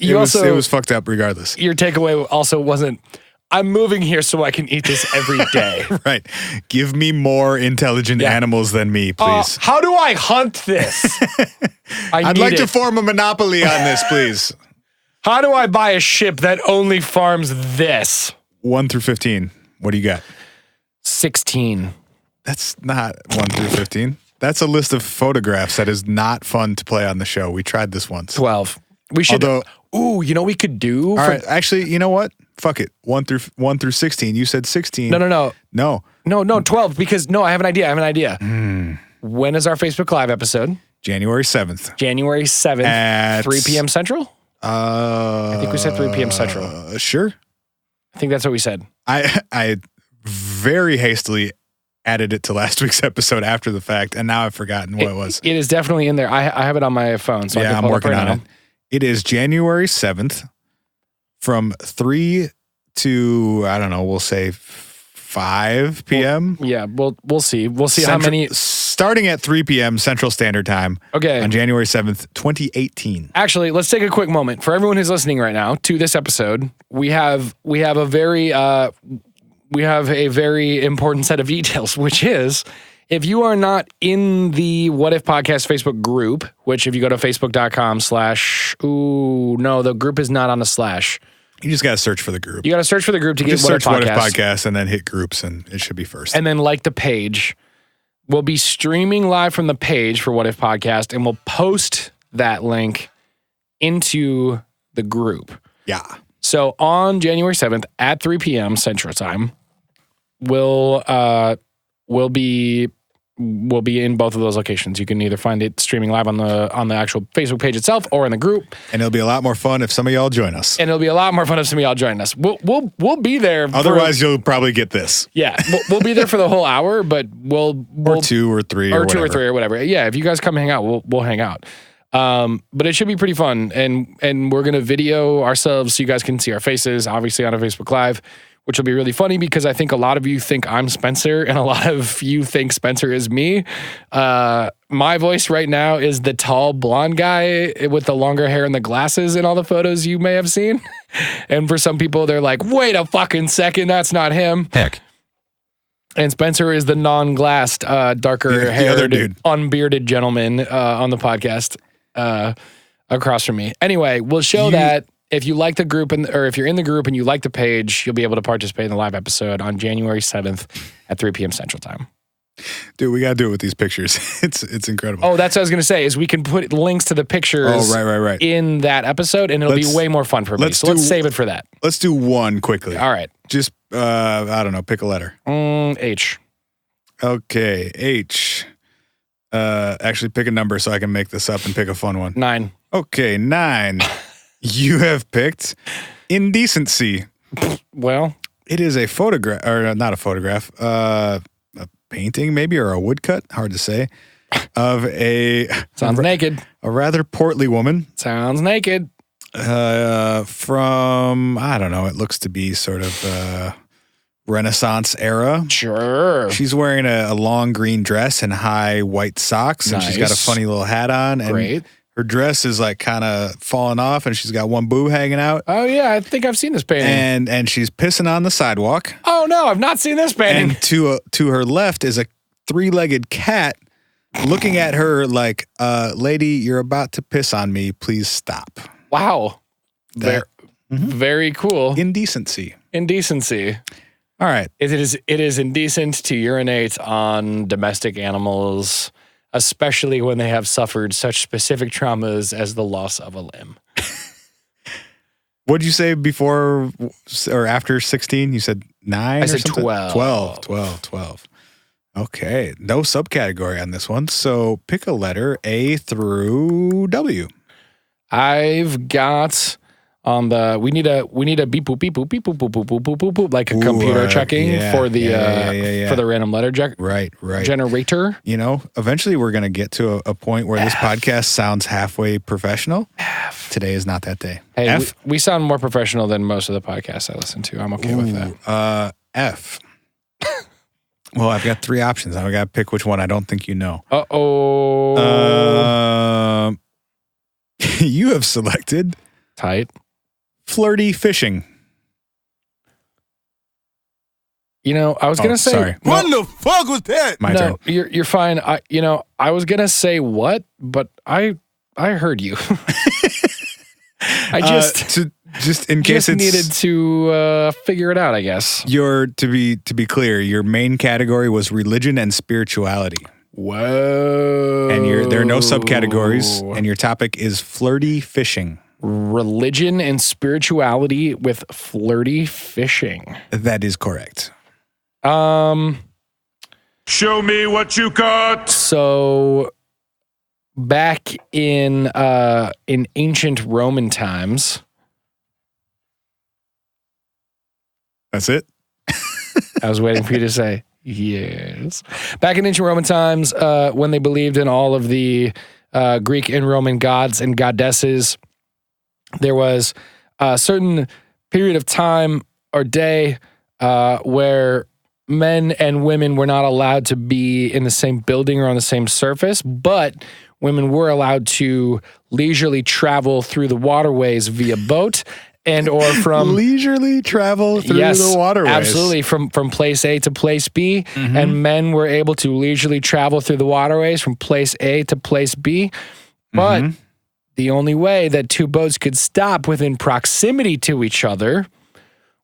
it was fucked up regardless. Your takeaway also wasn't, I'm moving here so I can eat this every day. Right. Give me more intelligent animals than me, please. How do I hunt this? I'd like to form a monopoly on this, please. How do I buy a ship that only farms this? 1 through 15. What do you got? 16. That's not 1 through 15. That's a list of photographs that is not fun to play on the show. We tried this once. 12. We should. You know what we could do? All right. Actually, you know what? Fuck it. 1 through 16. You said 16. No, 12. Because I have an idea. When is our Facebook Live episode? January 7th. January 7th. At 3 p.m. Central? I think we said 3 p.m. Central. Sure. I think that's what we said. I very hastily added it to last week's episode after the fact, and now I've forgotten what it was. It is definitely in there. I have it on my phone, so I can I'm pull working it right on now. It is January 7th from 3 to, I don't know, we'll say 5 p.m. We'll see. We'll see how many. Starting at 3 p.m. Central Standard Time. Okay. On January 7th, 2018. Actually, let's take a quick moment for everyone who's listening right now to this episode. We have a very important set of details, which is If you are not in the What If Podcast Facebook group, which if you go to facebook.com/ the group is not on the slash. You just got to search for the group. You got to search for the group to get just What If search What If Podcast. Podcast and then hit groups and it should be first. And then like the page. We'll be streaming live from the page for What If Podcast, and we'll post that link into the group. Yeah. So on January 7th at 3 p.m. Central Time, we'll be in both of those locations. You can either find it streaming live on the actual Facebook page itself or in the group. And it'll be a lot more fun if some of y'all join us. And it'll be a lot more fun if some of y'all join us. We'll be there. Otherwise, you'll probably get this. Yeah, we'll be there for the whole hour, but we'll or 2 or 3 or 2 or 3 or whatever. Yeah, if you guys come hang out, we'll hang out. But it should be pretty fun, and we're gonna video ourselves so you guys can see our faces, obviously on a Facebook Live, which will be really funny because I think a lot of you think I'm Spencer and a lot of you think Spencer is me. My voice right now is the tall blonde guy with the longer hair and the glasses in all the photos you may have seen. And for some people, they're like, wait a fucking second, that's not him. Heck. And Spencer is the non-glassed, darker haired, unbearded gentleman on the podcast across from me. Anyway, we'll show that. If you like the group or if you're in the group and you like the page, you'll be able to participate in the live episode on January 7th at 3 p.m. Central Time. Dude, we got to do it with these pictures. It's incredible. Oh, that's what I was going to say is we can put links to the pictures right. in that episode and it'll be way more fun for me. So let's save it for that. Let's do one quickly. All right. Just, I don't know, pick a letter. H. Okay, H. Actually, pick a number so I can make this up and pick a fun one. 9. Okay, 9. You have picked indecency. Well, it is a photograph, or not a photograph, a painting maybe, or a woodcut, hard to say, of a... Sounds naked. A rather portly woman. Sounds naked. From, I don't know, it looks to be sort of Renaissance era. Sure. She's wearing a long green dress and high white socks, and she's got a funny little hat on. And great. Her dress is like kind of falling off, and she's got one boob hanging out. Oh yeah, I think I've seen this painting. And she's pissing on the sidewalk. Oh no, I've not seen this painting. And to her left is a 3-legged cat looking at her like, lady, you're about to piss on me. Please stop. Wow. Very cool. Indecency. All right. It is indecent to urinate on domestic animals, especially when they have suffered such specific traumas as the loss of a limb. What'd you say before or after 16? You said 9 I said something? 12. 12. Okay. No subcategory on this one. So pick a letter A through W. I've got on the we need a beep boop beep boop beep boop boop boop boop boop boop boop, like a computer checking for the for the random letter right generator. You know, eventually we're gonna get to a point where this podcast sounds halfway professional. Today is not that day. Hey, F. we sound more professional than most of the podcasts I listen to. I'm okay with that. F. Well, I've got 3 options. I've got to pick which one I don't think you know. You have selected tight. Flirty fishing. You know, I was gonna say, sorry. What the fuck was that? My turn. You're fine. I was gonna say what, but I heard you. I just in case it's needed to figure it out, I guess. To be clear, your main category was religion and spirituality. Whoa. And there are no subcategories, and your topic is flirty fishing. Religion and spirituality with flirty fishing. That is correct. Show me what you got. So back in ancient Roman times. That's it? I was waiting for you to say yes. Back in ancient Roman times, when they believed in all of the Greek and Roman gods and goddesses, there was a certain period of time or day where men and women were not allowed to be in the same building or on the same surface, but women were allowed to leisurely travel through the waterways via boat and or from leisurely travel through the waterways. Absolutely, from place A to place B, and men were able to leisurely travel through the waterways from place A to place B. But the only way that two boats could stop within proximity to each other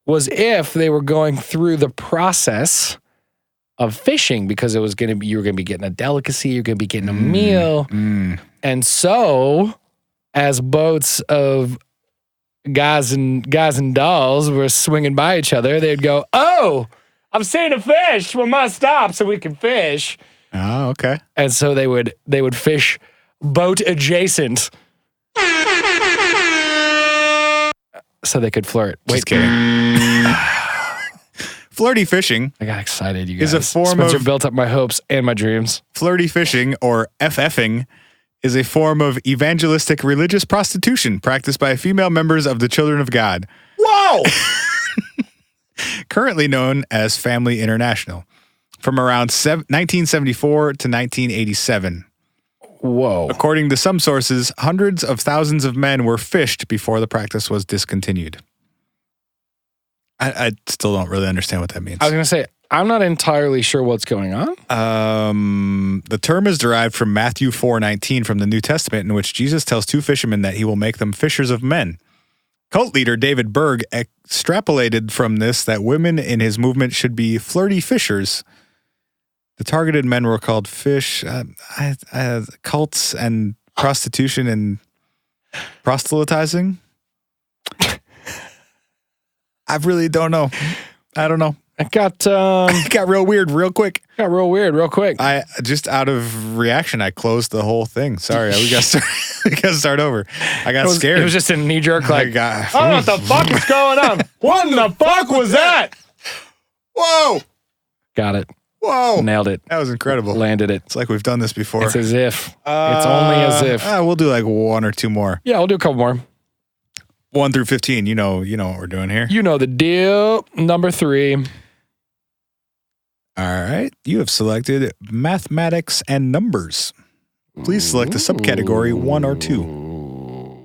was if they were going through the process of fishing, because it was you were going to be getting a delicacy, you're going to be getting a meal. And so, as boats of guys and dolls were swinging by each other, they'd go, "Oh, I'm seeing a fish. We must stop so we can fish." Oh, okay. And so they would fish boat adjacent, so they could flirt. Just kidding. Flirty fishing. I got excited. You guys. Is a form Spencer of built up my hopes and my dreams. Flirty fishing, or FFing, is a form of evangelistic religious prostitution practiced by female members of the Children of God. Whoa! Currently known as Family International. From around 1974 to 1987. Whoa. According to some sources, hundreds of thousands of men were fished before the practice was discontinued. I still don't really understand what that means. I was going to say, I'm not entirely sure what's going on. The term is derived from Matthew 4:19 from the New Testament, in which Jesus tells two fishermen that he will make them fishers of men. Cult leader David Berg extrapolated from this that women in his movement should be flirty fishers. The targeted men were called fish, cults and prostitution and proselytizing. I really don't know. I don't know. It got It got real weird real quick. real quick. I just out of reaction, I closed the whole thing. Sorry, we got to start over. I got scared. It was just a knee jerk, like, I I don't know what the fuck is going on. What in the fuck was that? Whoa! Got it. Whoa! Nailed it. That was incredible. Landed it. It's like we've done this before. It's as if. It's only as if. We'll do like one or two more. Yeah, I'll do a couple more. 1 through 15. You know what we're doing here. You know the deal. Number 3. All right. You have selected mathematics and numbers. Please select a subcategory 1 or 2.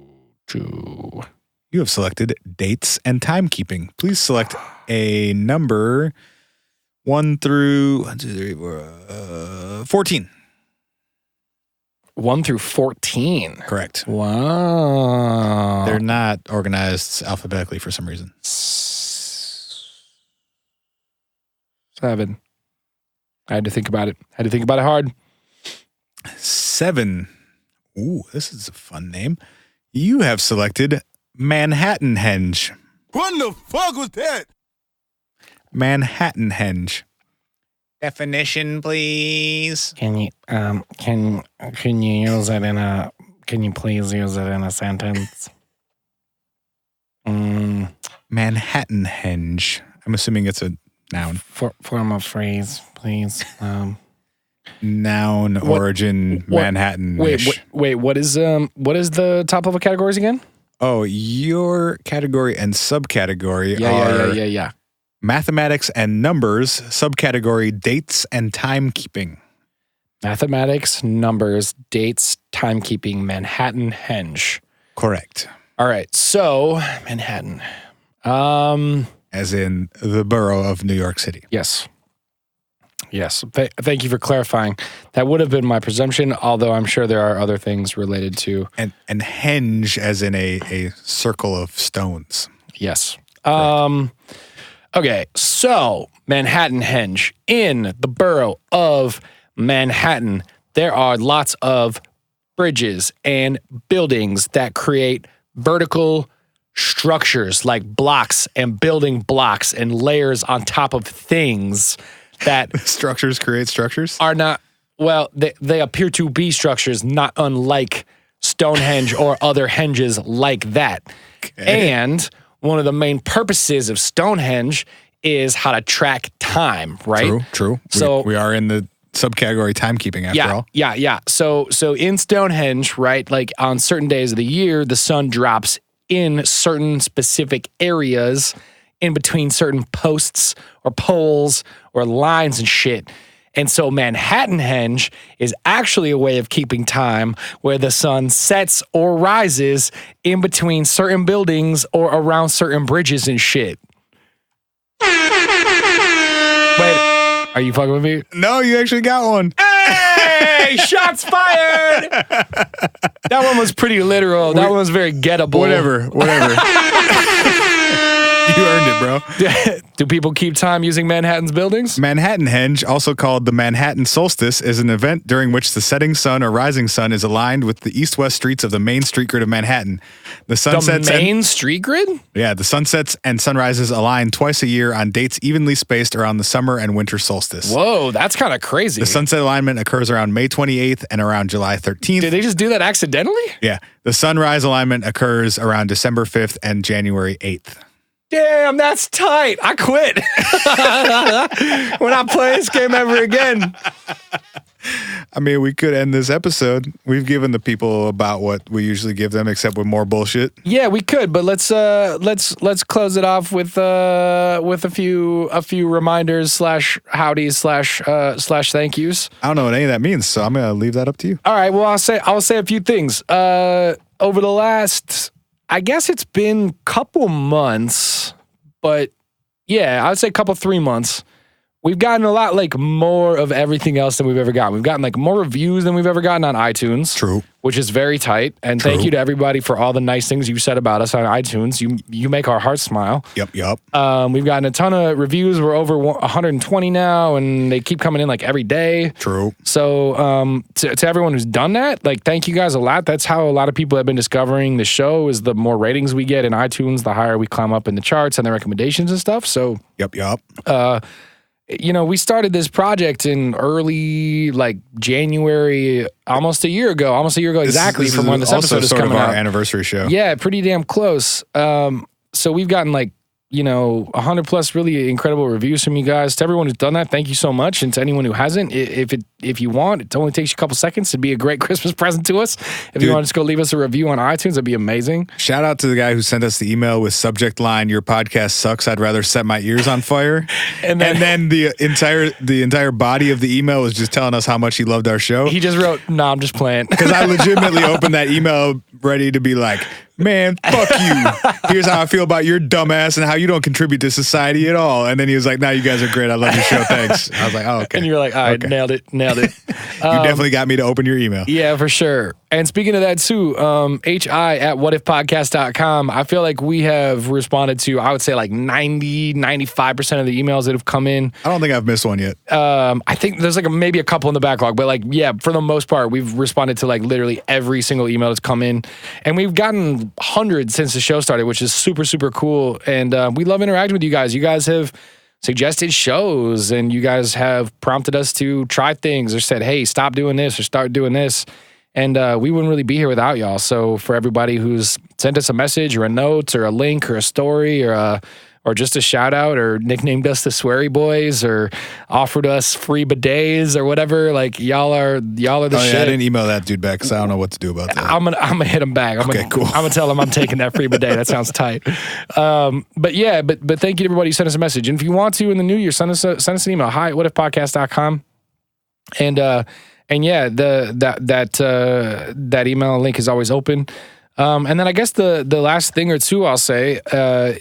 2. You have selected dates and timekeeping. Please select a number 1 through 14. 1 through 14. Correct. Wow. They're not organized alphabetically for some reason. 7. I had to think about it. Hard. 7. Ooh, this is a fun name. You have selected Manhattan Henge. What the fuck was that? Manhattan Henge. Definition, please. Can you use it in a? Can you please use it in a sentence? Manhattan Henge. I'm assuming it's a noun. Form of phrase, please. Noun, origin, Manhattan. Wait. What is the top level categories again? Oh, your category and subcategory are Yeah. mathematics and numbers, subcategory dates and timekeeping. Mathematics, numbers, dates, timekeeping, Manhattan Henge. Correct. All right, so Manhattan. As in the borough of New York City. Yes. Thank you for clarifying. That would have been my presumption, although I'm sure there are other things related to. And henge as in a circle of stones. Yes. Okay, so Manhattan Henge. In the borough of Manhattan, there are lots of bridges and buildings that create vertical structures like blocks and building blocks and layers on top of things that structures create structures? Are not, well, they appear to be structures not unlike Stonehenge or other henges like that. Okay. And one of the main purposes of Stonehenge is how to track time, right? True. So we are in the subcategory timekeeping after all. Yeah. So in Stonehenge, right, like on certain days of the year, the sun drops in certain specific areas in between certain posts or poles or lines and shit. And so Manhattanhenge is actually a way of keeping time where the sun sets or rises in between certain buildings or around certain bridges and shit. Wait, are you fucking with me? No, you actually got one. Hey, shots fired! That one was pretty literal. That one was very gettable. Whatever. You earned it, bro. Do people keep time using Manhattan's buildings? Manhattanhenge, also called the Manhattan Solstice, is an event during which the setting sun or rising sun is aligned with the east-west streets of the main street grid of Manhattan. The sunsets street grid? Yeah, the sunsets and sunrises align twice a year on dates evenly spaced around the summer and winter solstice. Whoa, that's kind of crazy. The sunset alignment occurs around May 28th and around July 13th. Did they just do that accidentally? Yeah. The sunrise alignment occurs around December 5th and January 8th. Damn, that's tight. I quit. We're not playing this game ever again. I mean, we could end this episode. We've given the people about what we usually give them, except with more bullshit. Yeah, we could, but let's close it off with a few reminders / howdies / thank yous. I don't know what any of that means, so I'm gonna leave that up to you. All right. Well, I'll say a few things. Over the last, I guess it's been a couple months, but yeah, I would say 3 months. We've gotten a lot more of everything else than we've ever gotten. We've gotten more reviews than we've ever gotten on iTunes. True. Which is very tight. And thank you to everybody for all the nice things you've said about us on iTunes. You make our hearts smile. Yep. We've gotten a ton of reviews. We're over 120 now, and they keep coming in every day. True. So to everyone who's done that, thank you guys a lot. That's how a lot of people have been discovering the show. Is the more ratings we get in iTunes, the higher we climb up in the charts and the recommendations and stuff. So Yep. We started this project in early January, almost a year ago exactly this from when this episode is coming out. Also sort of our anniversary show. Yeah, pretty damn close. So we've gotten 100 plus really incredible reviews from you guys. To everyone who's done that, thank you so much. And to anyone who hasn't, if you want, it only takes you a couple seconds to be a great Christmas present to us. If you want to just go leave us a review on iTunes, that'd be amazing. Shout out to the guy who sent us the email with subject line, "Your podcast sucks. I'd rather set my ears on fire." and then the entire body of the email was just telling us how much he loved our show. He just wrote, "No, I'm just playing." Because I legitimately opened that email ready to be like, "Man, fuck you. Here's how I feel about your dumbass and how you don't contribute to society at all." And then he was like, "No, you guys are great. I love your show. Thanks." I was like, "Oh, okay." And you were like, "All right, okay. Nailed it." You definitely got me to open your email. Yeah, for sure. And speaking of that too, hi@whatifpodcast.com, I feel like we have responded to, I would say 90-95% of the emails that have come in. I don't think I've missed one yet. I think there's maybe a couple in the backlog, but for the most part, we've responded to literally every single email that's come in. And we've gotten hundreds since the show started, which is super, super cool. And we love interacting with you guys. You guys have suggested shows, and you guys have prompted us to try things or said, "Hey, stop doing this or start doing this." And we wouldn't really be here without y'all. So for everybody who's sent us a message or a note or a link or a story or just a shout out or nicknamed us the Sweary Boys or offered us free bidets or whatever, y'all are the shit. Yeah, I didn't email that dude back because I don't know what to do about that. I'm gonna hit him back. Cool. I'm gonna tell him I'm taking that free bidet. That sounds tight. But thank you to everybody who sent us a message. And if you want to in the new year, send us an email. hi@whatifpodcast.com. And yeah, that email link is always open. And then I guess the last thing or two I'll say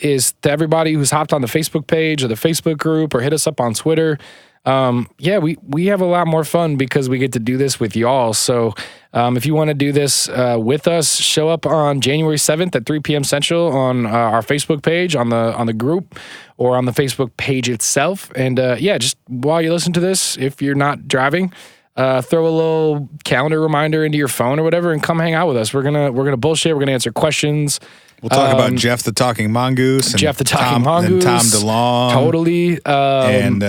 is to everybody who's hopped on the Facebook page or the Facebook group or hit us up on Twitter. We have a lot more fun because we get to do this with y'all. So if you want to do this with us, show up on January 7th at 3 p.m. Central on our Facebook page, on the group, or on the Facebook page itself. And just while you listen to this, if you're not driving, throw a little calendar reminder into your phone or whatever, and come hang out with us. We're gonna bullshit. We're gonna answer questions. We'll talk about Jeff the Talking Mongoose. And Jeff the Talking Mongoose. And Tom DeLong. Totally. And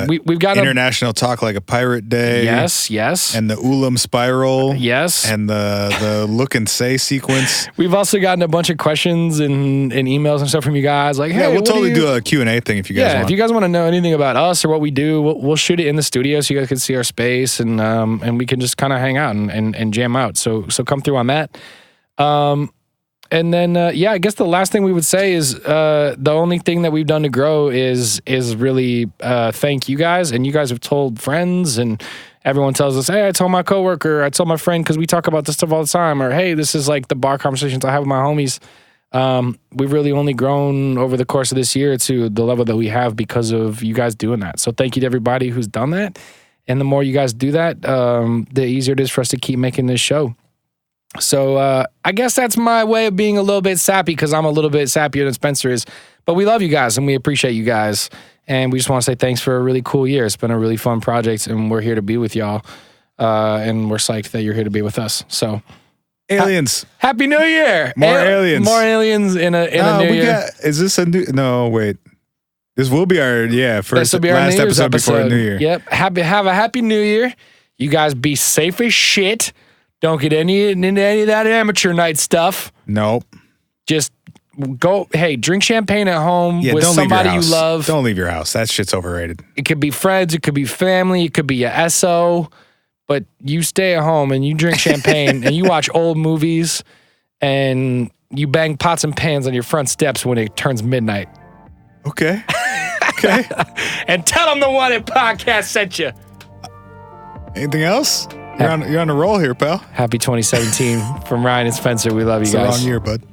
we've got International Talk Like a Pirate Day. Yes. And the Ulam Spiral. Yes. And the Look and Say sequence. We've also gotten a bunch of questions and emails and stuff from you guys. Hey, we'll totally do a Q&A thing if you guys want. If you guys want to know anything about us or what we do, we'll shoot it in the studio so you guys can see our space and we can just kind of hang out and jam out. So come through on that. then I guess the last thing we would say is the only thing that we've done to grow is really thank you guys, and you guys have told friends, and everyone tells us, hey, I told my coworker, I told my friend, because we talk about this stuff all the time, or hey, this is like the bar conversations I have with my homies. We've really only grown over the course of this year to the level that we have because of you guys doing that. So thank you to everybody who's done that. And the more you guys do that, the easier it is for us to keep making this show. So I guess that's my way of being a little bit sappy, because I'm a little bit sappier than Spencer is. But we love you guys and we appreciate you guys. And we just want to say thanks for a really cool year. It's been a really fun project, and we're here to be with y'all. And we're psyched that you're here to be with us. So, aliens. Happy New Year. More aliens. More aliens in a new year. Is this a new? No, wait. This will be our first last episode before the New Year. Yep. Have a happy New Year. You guys be safe as shit. Don't get into any of that amateur night stuff. Nope. Just go, hey, drink champagne at home with somebody you love. Don't leave your house. That shit's overrated. It could be friends, it could be family, it could be a SO, but you stay at home and you drink champagne and you watch old movies and you bang pots and pans on your front steps when it turns midnight. Okay. Okay. And tell them the What If podcast sent you. Anything else? You're on a roll here, pal. Happy 2017 from Ryan and Spencer. We love you guys. It's the wrong year, bud.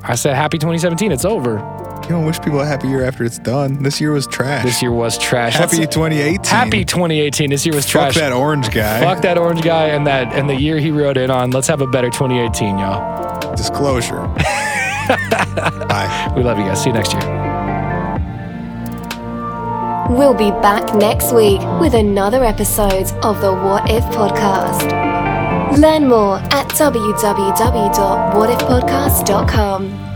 I said happy 2017. It's over. You don't wish people a happy year after it's done. This year was trash. Happy 2018. Happy 2018. This year was trash. Fuck that orange guy. Fuck that orange guy and the year he wrote in on. Let's have a better 2018, y'all. Disclosure. Bye. We love you guys. See you next year. We'll be back next week with another episode of the What If Podcast. Learn more at www.whatifpodcast.com.